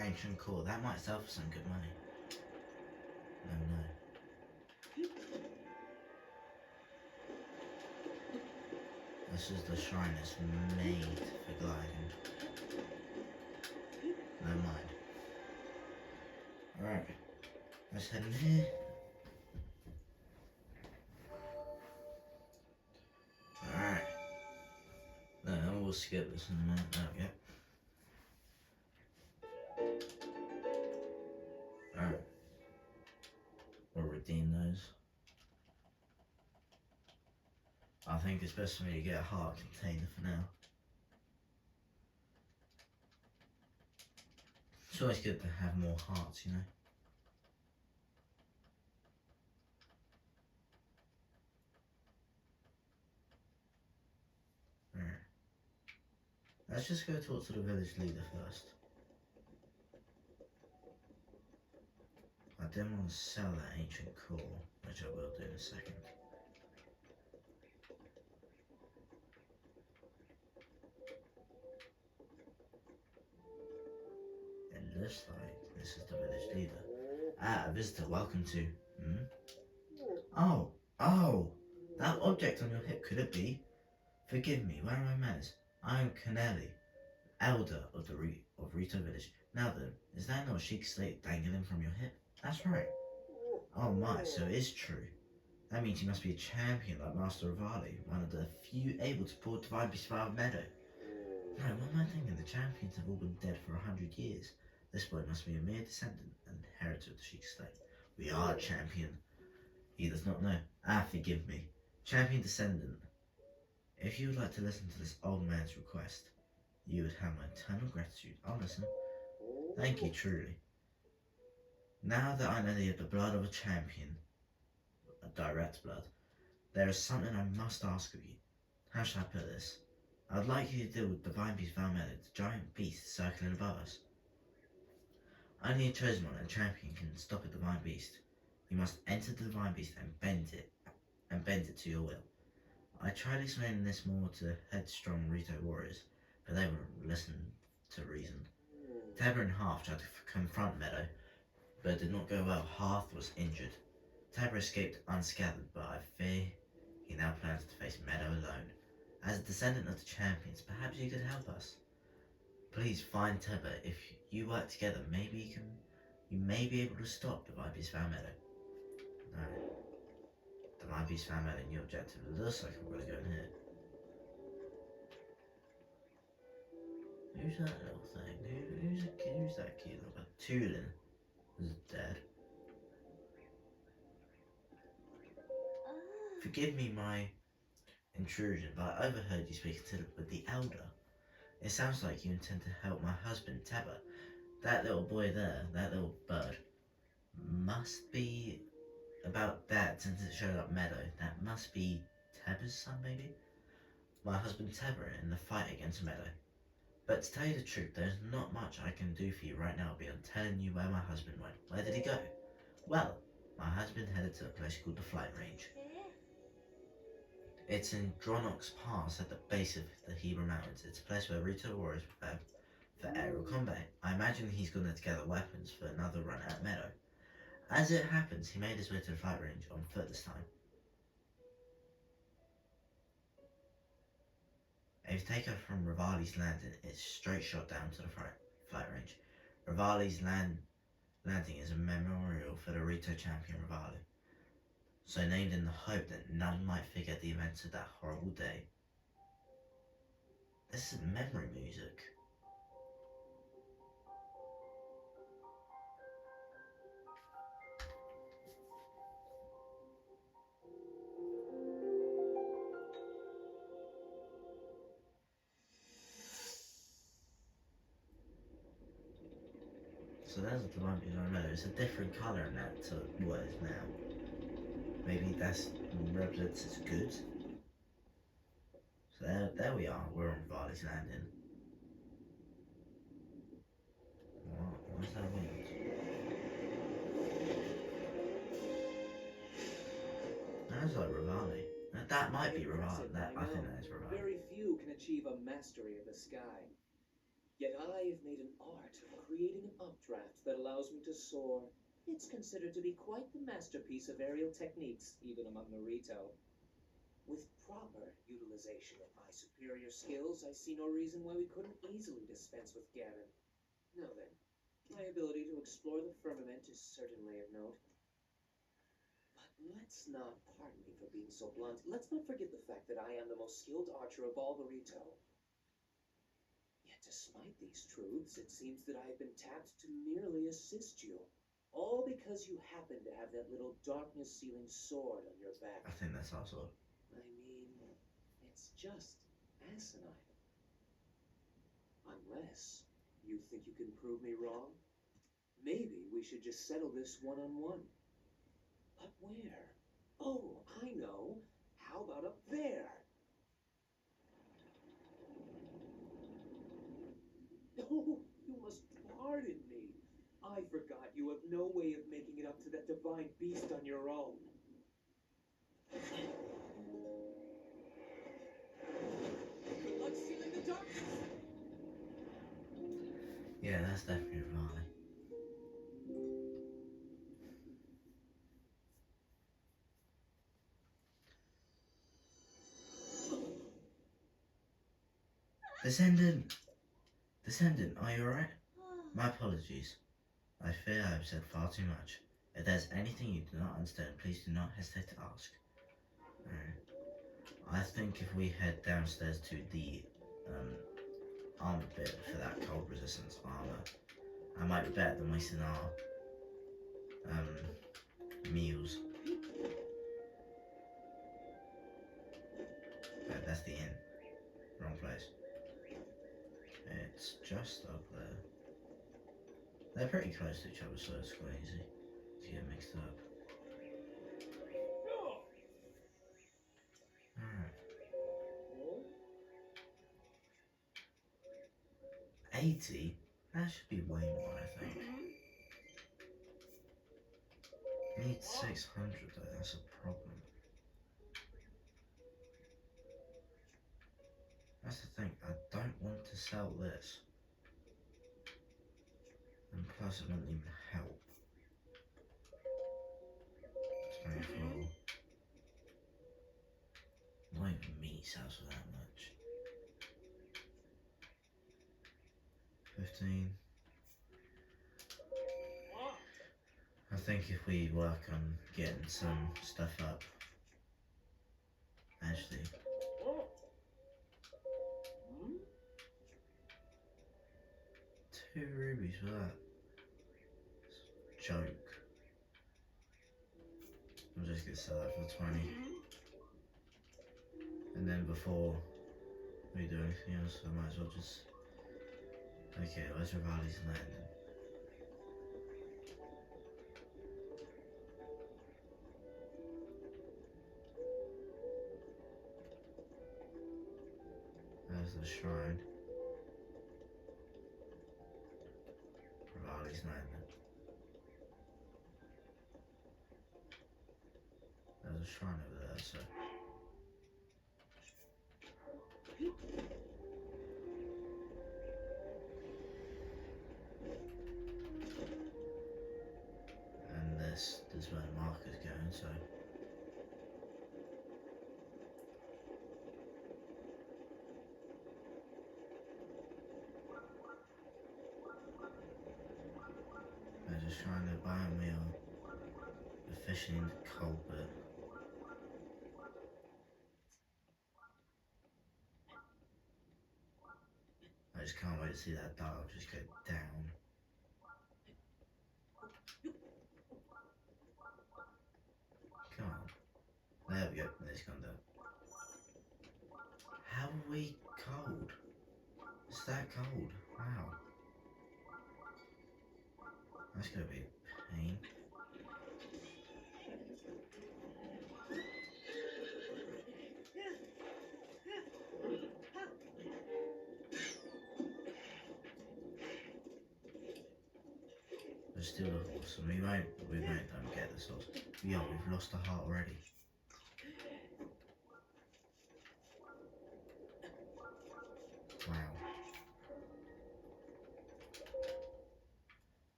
Speaker 1: Ancient core. That might sell for some good money. No. This is the shrine that's made for gliding. No mind. Alright. Let's head in here. Alright. No, we'll skip this in a minute. There we go. Alright. We'll redeem those. I think it's best for me to get a heart container for now. It's always good to have more hearts, you know. Alright. Let's just go talk to the village leader first. I didn't want to sell that ancient core, which I will do in a second. It looks like this is the village leader. Ah, a visitor, welcome to... Oh, that object on your hip, could it be? Forgive me, where are my manners? I am Canelli, elder of the Rito village. Now then, is that not a chic slate dangling from your hip? That's right. Oh my, so it is true. That means you must be a champion like Master Rivali, one of the few able to pull Divine Beast out of Medoh. No, what am I thinking? The champions have all been dead for 100 years. This boy must be a mere descendant and inheritor of the Sheik slate. We are champion. He does not know. Ah, forgive me. Champion descendant. If you would like to listen to this old man's request, you would have my eternal gratitude. I'll listen. Thank you, truly. Now that I know you have the blood of a champion, a direct blood, there is something I must ask of you. How shall I put this? I would like you to deal with Divine Beast Valmeda, the giant beast circling above us. Only a chosen one, a champion, can stop a Divine Beast. You must enter the Divine Beast and bend it to your will. I tried explaining this more to headstrong Rito warriors, but they wouldn't listen to reason. Tabor and Half tried to confront Medoh, but it did not go well. Half was injured. Tabor escaped unscathed, but I fear he now plans to face Medoh alone. As a descendant of the champions, perhaps you could help us. Please find Tabor. If you work together, maybe you may be able to stop Divine Beast Valmeda. No. Divine Beast Valmeda, new objective. It looks like I'm gonna go in here. Who's that little thing? Who's that kid? Like a Tulin is dead. Forgive me my intrusion, but I overheard you speaking with the elder. It sounds like you intend to help my husband, Tabor. That little boy there, that little bird, must be about that since it showed up Medoh. That must be Tabor's son, maybe? My husband Tabor in the fight against Medoh. But to tell you the truth, there's not much I can do for you right now beyond telling you where my husband went. Where did he go? Well, my husband headed to a place called the Flight Range. It's in Dronox Pass at the base of the Hebrew Mountains. It's a place where Rito warriors prepare for aerial combat. I imagine he's going to gather weapons for another run at Medoh. As it happens, he made his way to the Flight Range on foot this time. If you take off from Rivali's landing, it's straight shot down to the Flight Range. Rivali's landing is a memorial for the Rito champion Rivali, so named in the hope that none might forget the events of that horrible day. This is memory music. So that's the one we don't know. It's a different colour in that to what it is now. Maybe that's represents it's good. So there we are. We're on Varley's Landing. What's that wind? That's like Rivali. That might be Rivali. I think that is Rivali.
Speaker 3: Very few can achieve a mastery of the sky. Yet I have made an art of creating an updraft that allows me to soar. It's considered to be quite the masterpiece of aerial techniques, even among the Rito. With proper utilization of my superior skills, I see no reason why we couldn't easily dispense with Gavin. Now then, my ability to explore the firmament is certainly of note. But let's not, pardon me for being so blunt, let's not forget the fact that I am the most skilled archer of all the Rito. Yet despite these truths, it seems that I have been tapped to merely assist you. All because you happen to have that little darkness-sealing sword on your back.
Speaker 1: I think that's our sword.
Speaker 3: I mean, it's just asinine. Unless you think you can prove me wrong. Maybe we should just settle this one-on-one. But where? Oh, I know. How about up there? Oh, you must pardon me. I forgot you have no way of making it up to that divine beast on your own. Good luck sealing the darkness.
Speaker 1: Yeah, that's definitely Rivali. Descendant! Descendant, are you alright? My apologies. I fear I have said far too much. If there's anything you do not understand, please do not hesitate to ask. I think if we head downstairs to the armor bit for that cold resistance armor, I might be better than wasting our meals. That's the inn. Wrong place. It's just up there. They're pretty close to each other, so it's quite easy to get mixed up. Alright. 80? That should be way more, I think. Need 600 though, that's a problem. That's the thing, I don't want to sell this. And plus it won't even help. 24. Not even me sells for that much. 15. I think if we work on getting some stuff up. Actually. 2 rubies for that. Joke. I'm just gonna sell that for 20. And then before we do anything else, I might as well just... Okay, where's Rivali's Landing? There's the shrine. Rivali's Landing. There's a shrine over there, so... And this is where the marker's going, so... There's a shrine there by a meal. The fishing in the cold bit. I just can't wait to see that dial just go down. Come on. There we go, it's gone down. How are we cold? It's that cold. Wow. That's gonna be a pain. But still awesome. We won't get this horse. Yeah, we've lost a heart already. Wow.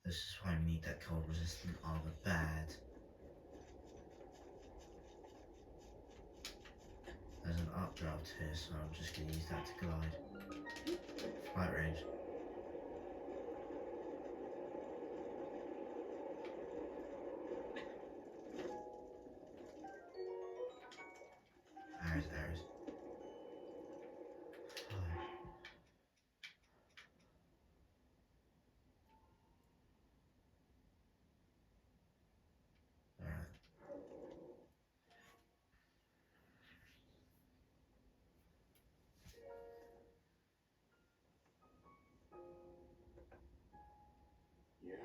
Speaker 1: This is why we need that cold resistant armor bad. There's an updraft here, so I'm just going to use that to glide. Flight range. Arrows, arrows. Fire. Alright.
Speaker 4: Yeah.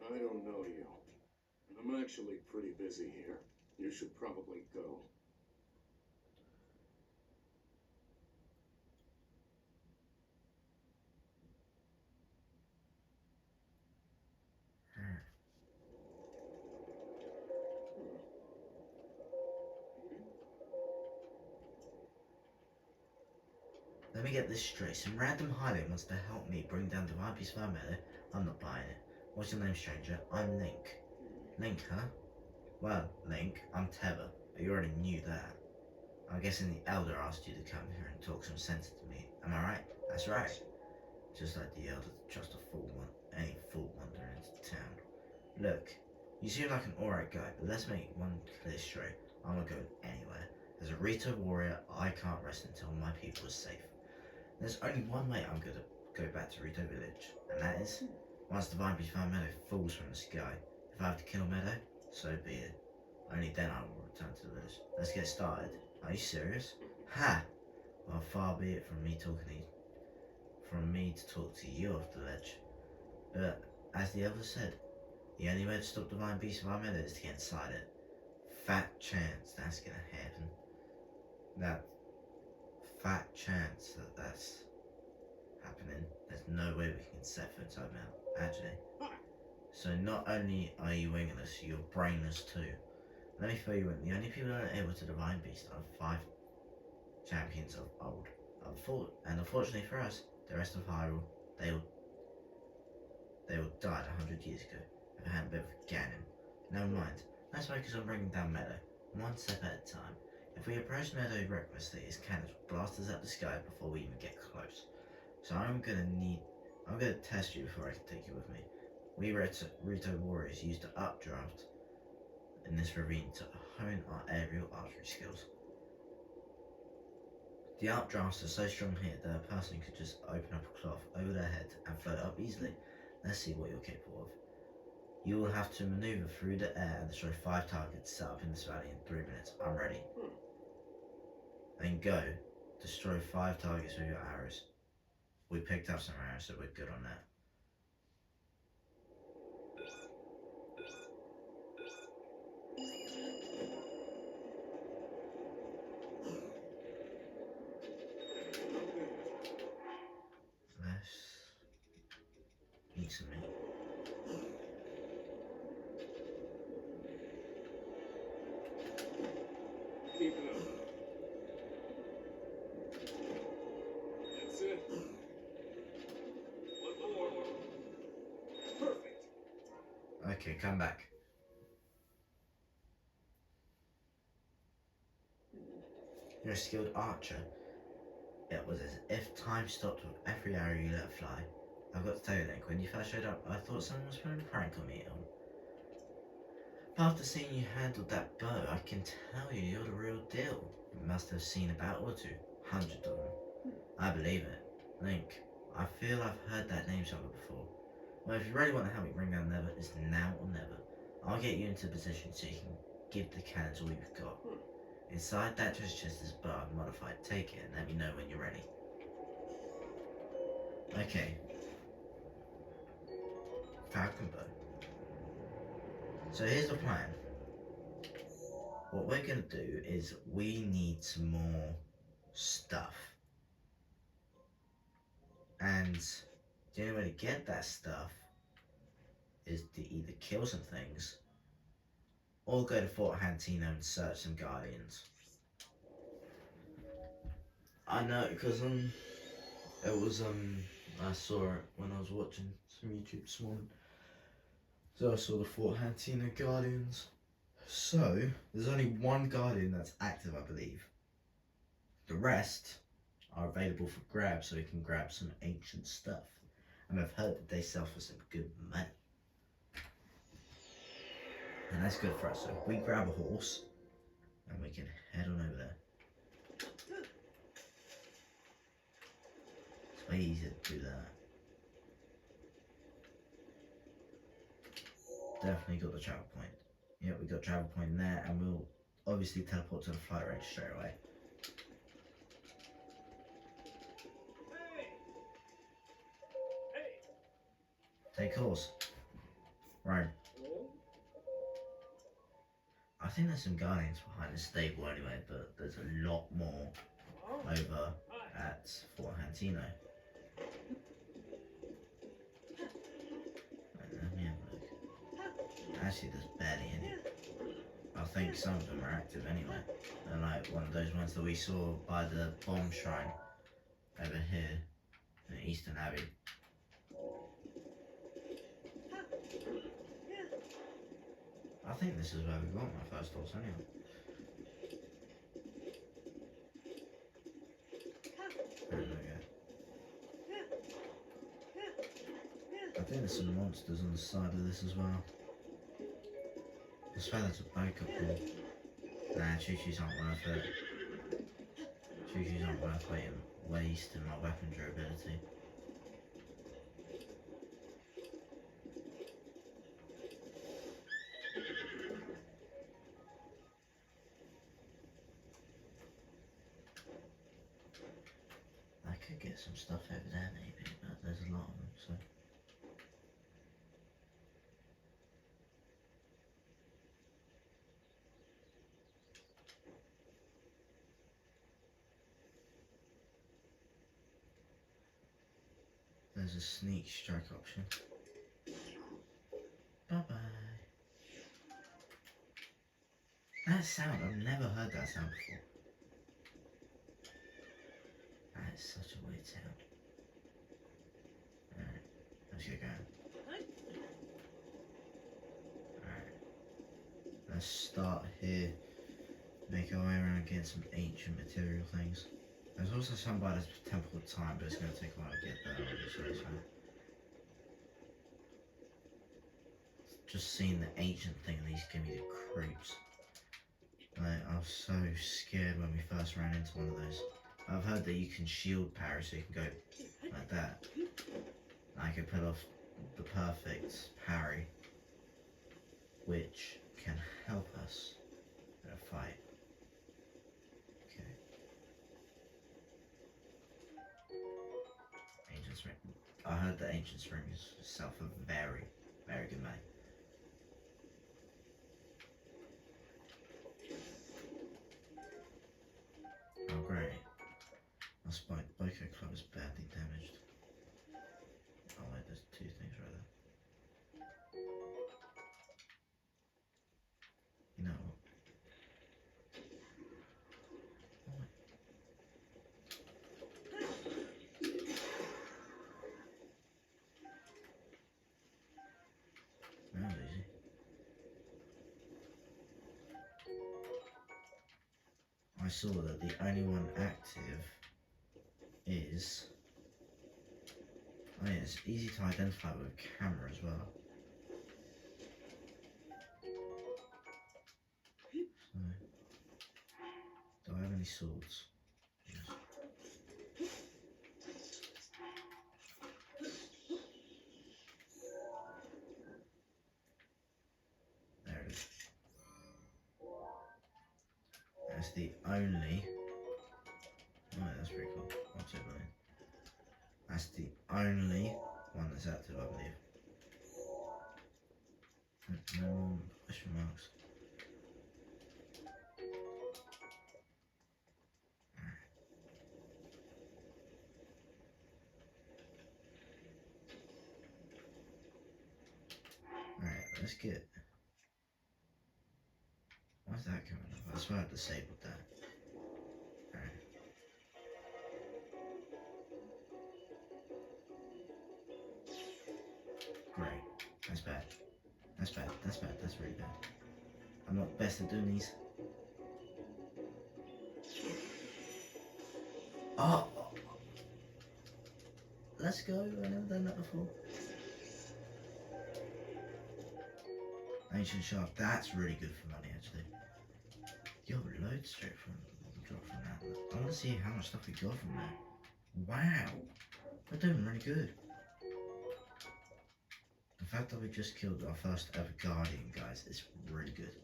Speaker 4: I don't know you. I'm actually pretty busy here. You should probably go.
Speaker 1: Let me get this straight. Some random highlight wants to help me bring down Divine Beast Fire Medoh. I'm not buying it. What's your name, stranger? I'm Link. Link, huh? Well, Link, I'm Tether. You already knew that. I'm guessing the Elder asked you to come here and talk some sense to me. Am I right? That's right. Just like the Elder to trust a fool any fool wandering into town. Look, you seem like an alright guy, but let's make one clear straight. I'm not going anywhere. As a Rito warrior, I can't rest until my people are safe. There's only one way I'm gonna go back to Rito village, and that is once Divine Beast Fire Medoh falls from the sky. If I have to kill Medoh, so be it. Only then I will return to the village. Let's get started. Are you serious? Ha! Well, far be it from me to talk to you off the ledge. But as the elder said, the only way to stop Divine Beast Fire Medoh is to get inside it. Fat chance that's gonna happen. That fat chance that's happening. There's no way we can set foot inside now, actually. So not only are you wingless, you're brainless too. Let me fill you in. The only people that are able to Divine Beast are 5 champions of old. And unfortunately for us, the rest of Hyrule, they all died 100 years ago. If I hadn't been for Ganon. Never mind. Let's focus on bringing down Medoh, one step at a time. If we approach Medoh recklessly, his cannons will blast us up the sky before we even get close. So I'm gonna test you before I can take you with me. We Rito warriors used the updraft in this ravine to hone our aerial archery skills. The updrafts are so strong here that a person could just open up a cloth over their head and float up easily. Let's see what you're capable of. You will have to maneuver through the air and destroy 5 targets set up in this valley in 3 minutes. I'm ready. Then go. Destroy 5 targets with your arrows. We picked up some arrows, so we're good on that. Let's eat some meat.
Speaker 4: Keep it up. That's it. One more. Perfect.
Speaker 1: Okay, come back. You're a skilled archer. It was as if time stopped with every arrow you let fly. I've got to tell you, Link, when you first showed up, I thought someone was playing a prank on me. But after seeing you handle that bow, I can tell you're the real deal. You must have seen a battle or two, hundreds of them. I believe it. Link, I feel I've heard that name somewhere before. Well, if you really want to help me bring down Never, it's now or never. I'll get you into position so you can give the cannons all you've got. Inside that treasure chest is a bar modified. Take it and let me know when you're ready. Okay. Falcon bow. So here's the plan. What we're gonna do is we need some more stuff. And the only way to get that stuff is to either kill some things or go to Fort Hantino and search some guardians. I know, because it was I saw it when I was watching some YouTube this morning. So I saw the Fort Hantino guardians. So there's only one guardian that's active, I believe. The rest are available for grab, so we can grab some ancient stuff. And I've heard that they sell for some good money. And that's good for us. So if we grab a horse and we can head on over there. It's way easier to do that. Definitely got the travel point. Yeah, we got travel point there, and we'll obviously teleport to the flight range straight away. Take horse. Right. I think there's some guardians behind the stable anyway, but there's a lot more over at Fort Hantino. Let me have a look. Actually, there's barely any. I think some of them are active anyway. They're like one of those ones that we saw by the bomb shrine over here in Eastern Abbey. I think this is where we got my first horse anyway. There we go. I think there's some monsters on the side of this as well. I swear there's a boat up here. Nah, choo-choos aren't worth it. Choo-choos aren't worth wasting my weapon durability. I could get some stuff over there maybe, but there's a lot of them, so. There's a sneak strike option. Bye bye. That sound, I've never heard that sound before. That is such a weird sound. Alright, let's get going. Alright. Let's start here. Make our way around and get some ancient material things. There's also some by the Temple of Time, but it's going to take a while to get there, obviously, so. Just seeing the ancient thing, these give me the creeps. Like, I was so scared when we first ran into one of those. I've heard that you can shield parry, so you can go like that. I can put off the perfect parry, which can help us in a fight. Okay. Ancient Spring. I heard that Ancient Springs sell for very, very good money. Oh great. My spike Boko Club is badly damaged. Oh wait, there's two things right there. You know what? Oh, wait. That was easy. I saw that the only one active is, oh yeah, it's easy to identify with a camera as well. So, do I have any swords? Yes. There it is. That's the only. Oh, that's pretty cool. What's it like? That's the only one that's active, I believe. No more question marks. Alright, let's get. Why's that coming up? I swear I disabled that. Alright. Great. That's bad. That's bad. That's bad. That's really bad. I'm not best at doing these. Oh! Let's go. I've never done that before. Ancient Shaft. That's really good for money, actually. Yo, loads straight from drop from that. I want to see how much stuff we got from there. Wow. We're doing really good. The fact that we just killed our first ever Guardian, guys, is really good.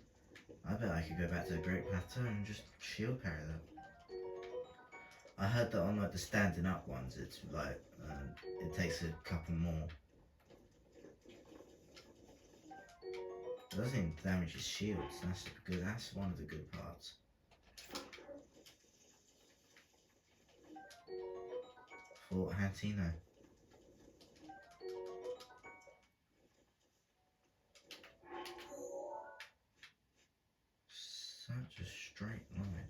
Speaker 1: I bet I could go back to the Great Plateau and just shield parry that. I heard that on like the standing up ones, it's like it takes a couple more. It doesn't even damage his shields. That's good. That's one of the good parts. Fort Hantino. Such a straight line.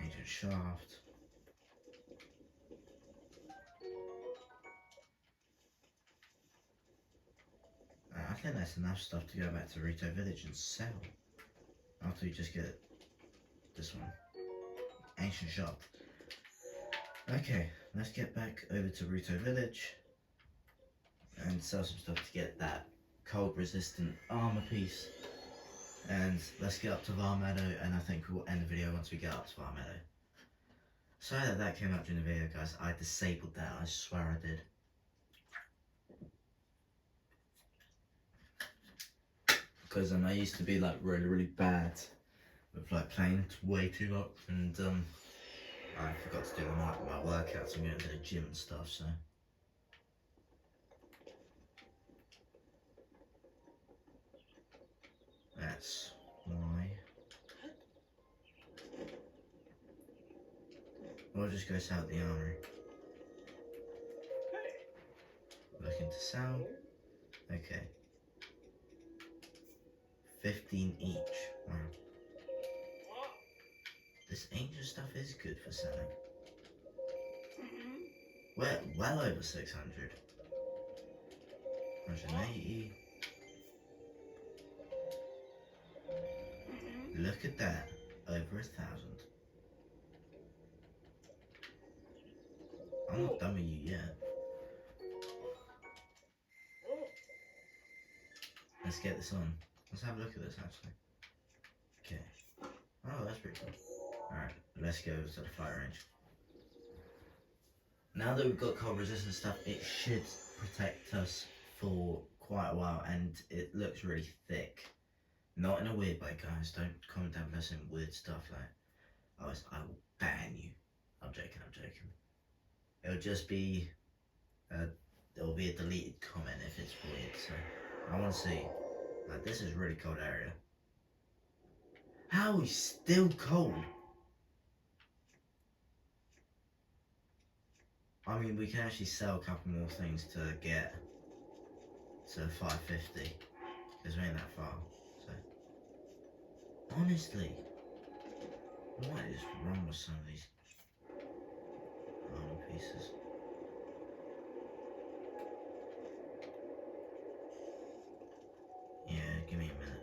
Speaker 1: Ancient Shaft. I think that's enough stuff to go back to Rito Village and sell. After we just get this one. Ancient Shaft. Okay, let's get back over to Rito Village and sell some stuff to get that cold resistant armor piece. And let's get up to Medoh, and I think we'll end the video once we get up to Medoh. Sorry that came up during the video, guys. I disabled that, I swear I did. Because I used to be like really bad with like playing way too much, and I forgot to do my workouts and going to the gym and stuff, so. That's why. We'll just go sell the armory. Looking to sell. Okay. 15 each. Wow. This ancient stuff is good for selling. We're well over 600. 180. Look at that. Over 1,000. I'm not done with you yet. Let's get this on. Let's have a look at this actually. Okay. Oh, that's pretty cool. Alright, let's go to the fire range. Now that we've got cold resistant stuff, it should protect us for quite a while, and it looks really thick. Not in a weird way, guys. Don't comment down below some weird stuff like, oh, I will ban you. I'm joking, I'm joking. It'll just be, there'll be a deleted comment if it's weird, so I want to see. Like, this is a really cold area. How are we still cold? I mean, we can actually sell a couple more things to get to 550, because we ain't that far, so. Honestly, what is wrong with some of these armor pieces? Yeah, give me a minute.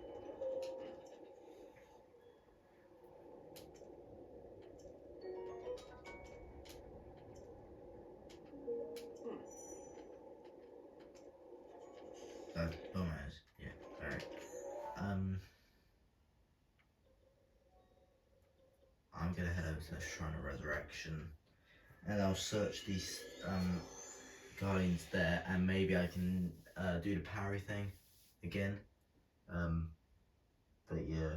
Speaker 1: Bombers, yeah, alright. gonna head over to the Shrine of Resurrection, and I'll search these guardians there, and maybe I can do the parry thing again. But yeah,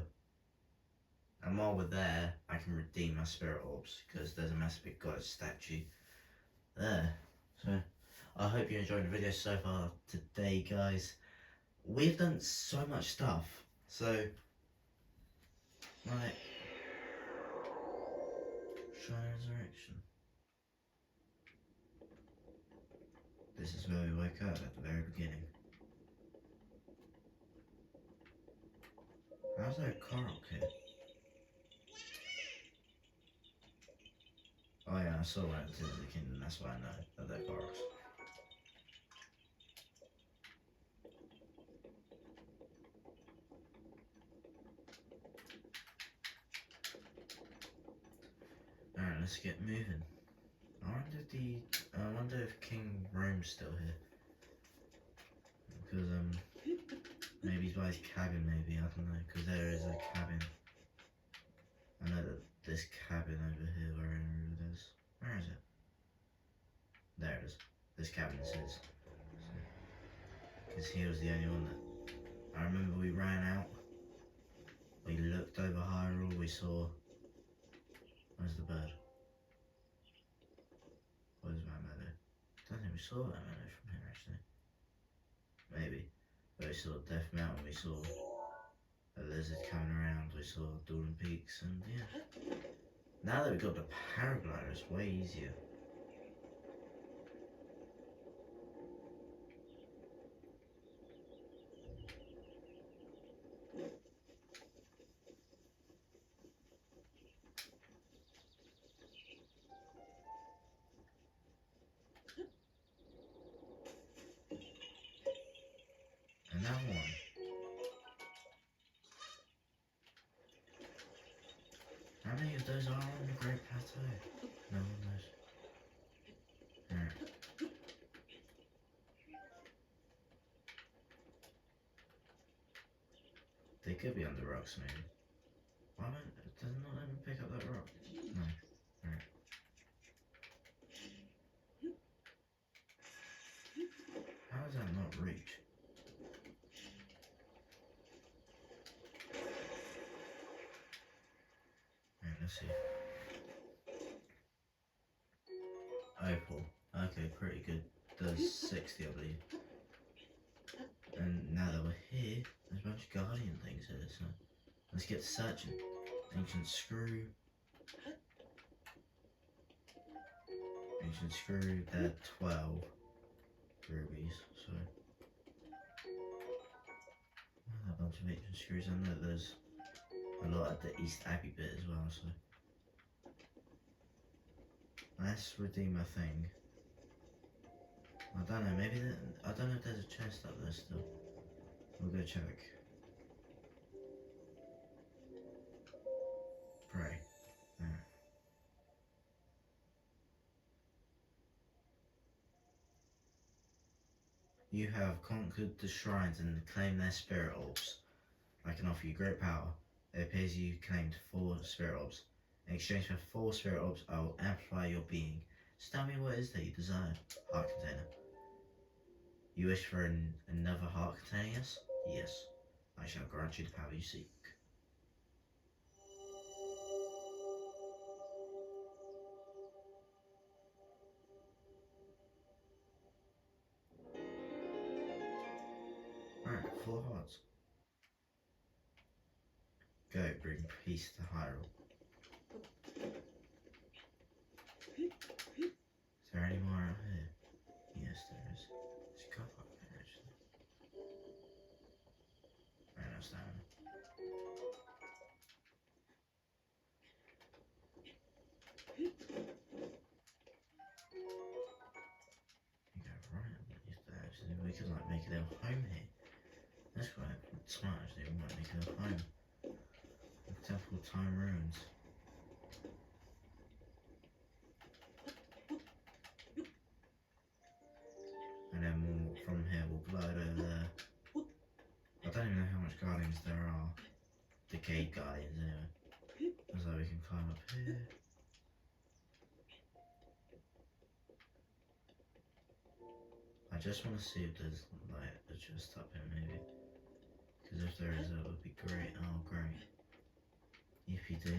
Speaker 1: and while we're there, I can redeem my spirit orbs because there's a massive big goddess statue there. So I hope you enjoyed the video so far today, guys. We've done so much stuff, so like Shrine of Resurrection. This is where we woke up at the very beginning. How's there a Korok here? Oh yeah, I saw that in the Kingdom, that's why I know that they're Koroks. Alright, let's get moving. I wonder if King Rome's still here. Because maybe he's by his cabin, maybe, I don't know, because there is a cabin. I know that this cabin over here, wherever it is. Where is it? There it is. This cabin is his. Because he was the only one that... I remember we ran out. We looked over Hyrule, we saw... Where's the bird? Where's my Medoh? I don't think we saw that Medoh from here, actually. Maybe. But we saw Death Mountain, we saw a lizard coming around, we saw Dawn Peaks, and yeah. Now that we've got the paraglider, it's way easier. Another one. How many of those are on the Great Plateau? No one knows. Alright. They could be on the rocks, maybe. Why don't, does it not let me pick up that rock? No. Alright. How does that not reach? Alright, let's see. Opal. Okay, pretty good. Does 60, I believe. And now that we're here, there's a bunch of guardian things here, so let's get searching. Ancient screw. Ancient screw, there are 12 rubies, so. A bunch of ancient screws. I know there's a lot at the East Abbey bit as well, so. Let's redeem a thing. I don't know, maybe I don't know if there's a chest up there still. We'll go check. Pray. There. You have conquered the shrines and claimed their spirit orbs. I can offer you great power. It appears you claimed 4 spirit orbs. In exchange for 4 spirit orbs, I will amplify your being. Just tell me what it is that you desire. Heart container. You wish for another heart containing us? Yes. I shall grant you the power you seek. Alright, 4 hearts. Go, bring peace to Hyrule. Is there any more out here? Yes, there is. There's a couple up there, actually. Right, that's that one. You go right underneath there, actually. We could, like, make a little home here. That's quite smart, actually. We might make a little home. The Temple of Time Ruins. And then from here we'll glide over there. I don't even know how much guardians there are. Decayed guardians, anyway. So we can climb up here. I just want to see if there's like a chest up here maybe. Because if there is, that would be great. Oh, great. If you do.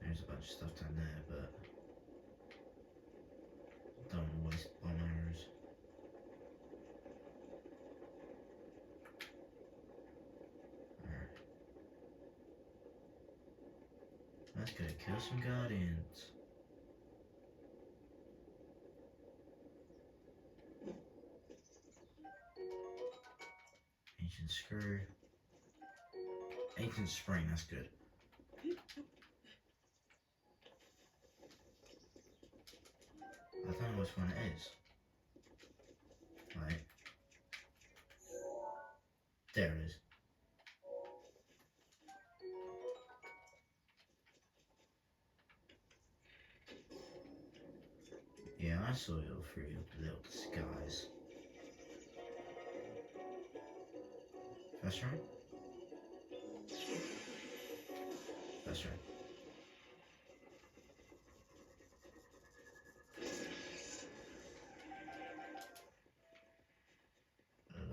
Speaker 1: There's a bunch of stuff down there, but don't want to waste bomb arrows. Alright. Let's go kill some guardians. Ancient screw. Ancient spring, that's good. I don't know which one it is. Right. There it is. Yeah, I saw it all through your little disguise. First round? First round.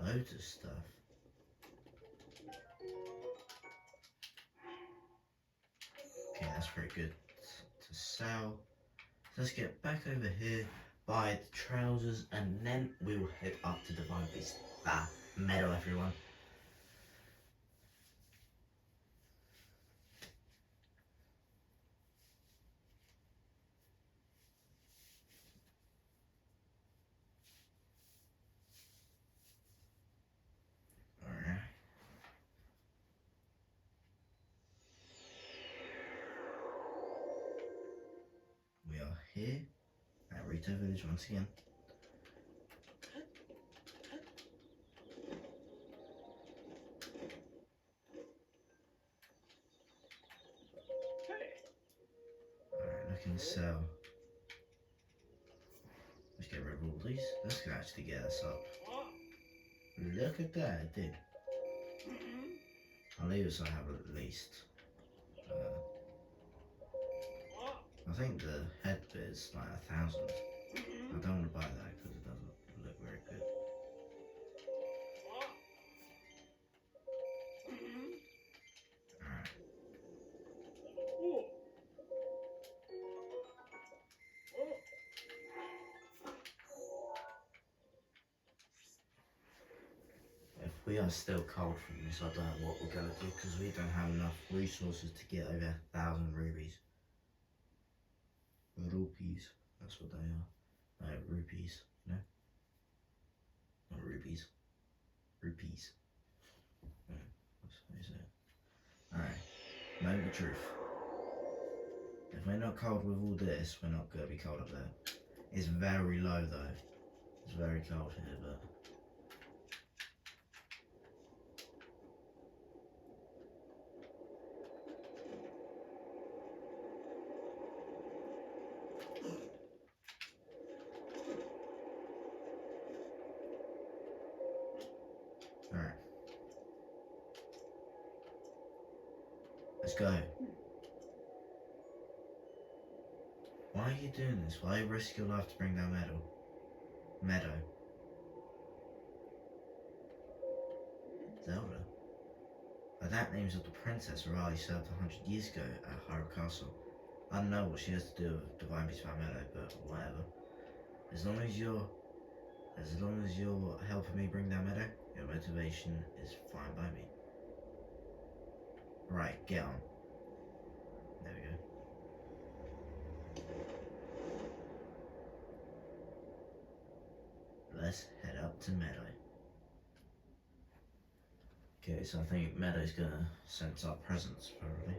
Speaker 1: Loads of stuff. Okay, that's pretty good to sell. Let's get back over here, buy the trousers, and then we will head up to Divine Beast. Medoh, everyone. Alright. We are here at Rito Village once again. Alright, looking to sell. Let's get rid of all these. This can actually get us up. Look at that, it did. I'll leave us, I have at least. I think the head bit is like 1,000. I don't want to buy that because it doesn't look very good. Alright. If we are still cold from this, I don't know what we're going to do because we don't have enough resources to get over 1,000 rubies. Rupees, that's what they are. No, rupees, you know? Not rupees. Rupees. Yeah, that's what you say. Alright, moment of truth. If we're not cold with all this, we're not going to be cold up there. It's very low though. It's very cold here, but... Alright. Let's go. Why are you doing this? Why risk your life to bring down Medoh? Zelda? By that names of the princess Raleigh served 100 years ago at Hyrule Castle. I don't know what she has to do with Divine Beast by Medoh, but whatever. As long as you're helping me bring down Medoh, your motivation is fine by me. Right, get on. There we go. Let's head up to Medoh. Okay, so I think Meadow's gonna sense our presence, probably.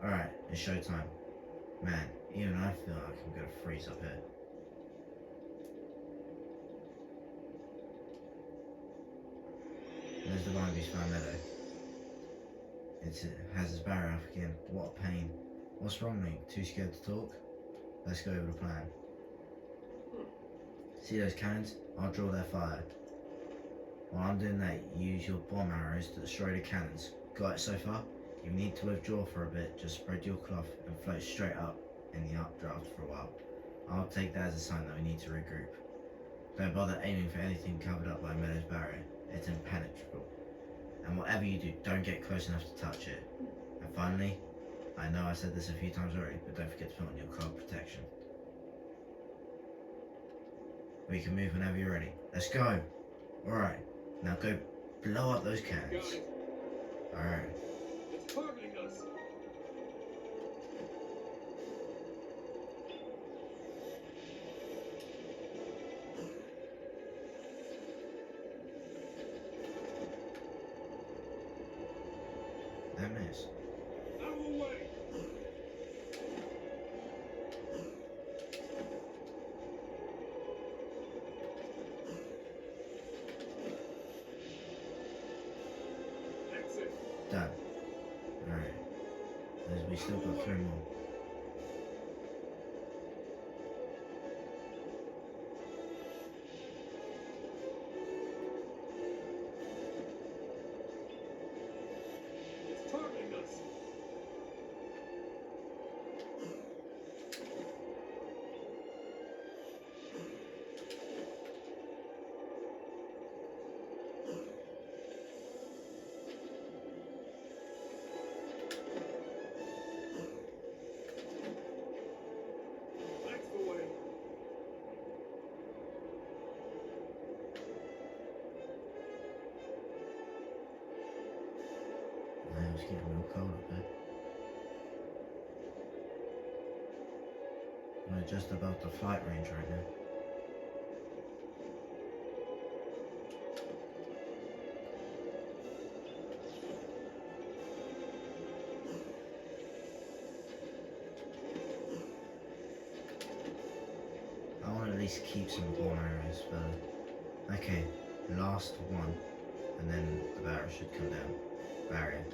Speaker 1: Alright, it's showtime. Man, even I feel like I'm gonna freeze up here. There's the Divine Beast by Medoh. It has its barrier up again. What a pain. What's wrong, mate? Too scared to talk? Let's go over the plan. See those cannons? I'll draw their fire. While I'm doing that, use your bomb arrows to destroy the cannons. Got it so far? You need to withdraw for a bit, just spread your cloth and float straight up in the updraft for a while. I'll take that as a sign that we need to regroup. Don't bother aiming for anything covered up by Medoh's barrier. It's impenetrable. And whatever you do, don't get close enough to touch it. And finally, I know I said this a few times already, but don't forget to put on your cloak protection. We can move whenever you're ready. Let's go! Alright, now go blow up those cannons. Alright.
Speaker 4: It's targeting us.
Speaker 1: That miss.
Speaker 4: Out of the way. That's it.
Speaker 1: Done. Alright. We still got 3 more.
Speaker 4: It's targeting us. That's the way.
Speaker 1: Man, it's getting real cold up there. We're just above the flight range right now. I want to at least keep some bomb arrows for... Okay, last one. And then the barrier should come down. Barrier.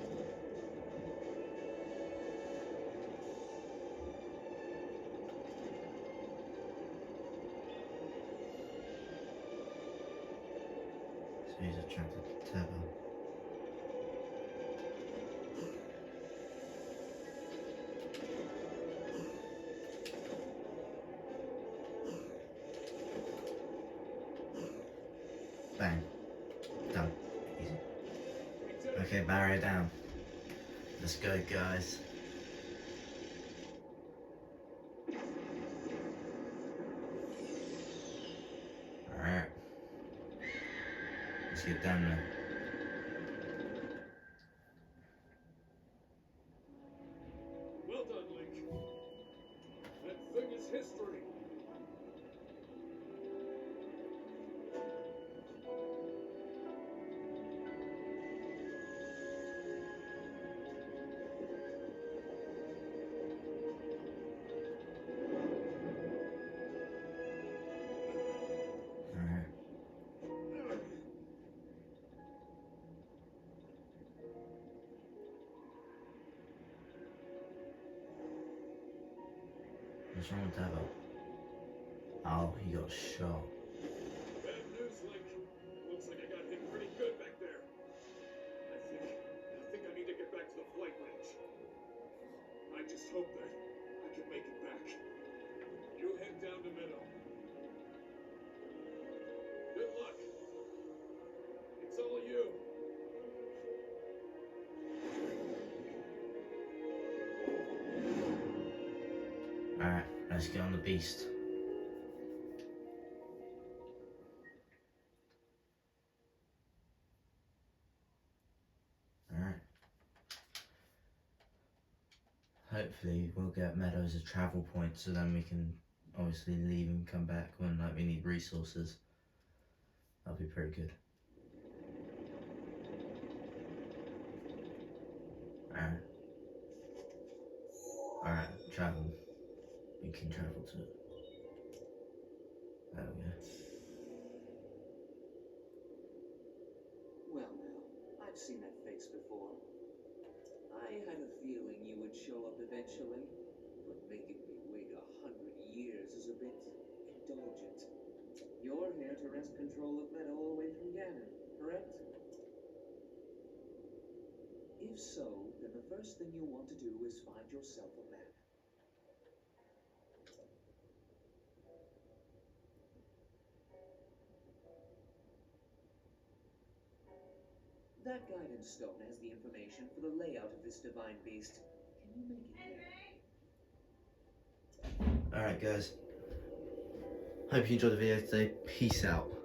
Speaker 1: So he's attracted to tether. Bang. Done. Easy. Okay, barrier down. Let's go, guys. Alright. Let's get down there.
Speaker 4: Well done, Link. That thing is history.
Speaker 1: Alright. What's wrong with Devo? Oh, he got shot.
Speaker 4: Bad news, Link. Looks like I got hit pretty good back there. I think I need to get back to the flight range. I just hope that I can make it back. You head down to Medoh. Good luck. It's all you.
Speaker 1: Alright, let's get on the beast. Alright. Hopefully we'll get Medoh as a travel point so then we can obviously leave and come back when like we need resources. That'll be pretty good. Alright. Alright, travel. We can travel to it. There we go.
Speaker 3: Well, now, I've seen that face before. I had a feeling you would show up eventually, but making me wait 100 years is a bit indulgent. You're here to wrest control of Medoh away from Ganon, correct? If so, then the first thing you'll want to do is find yourself a map. That guidance stone has the information for the layout of this divine beast. Can you make it there?
Speaker 1: Alright guys, hope you enjoyed the video today. Peace out.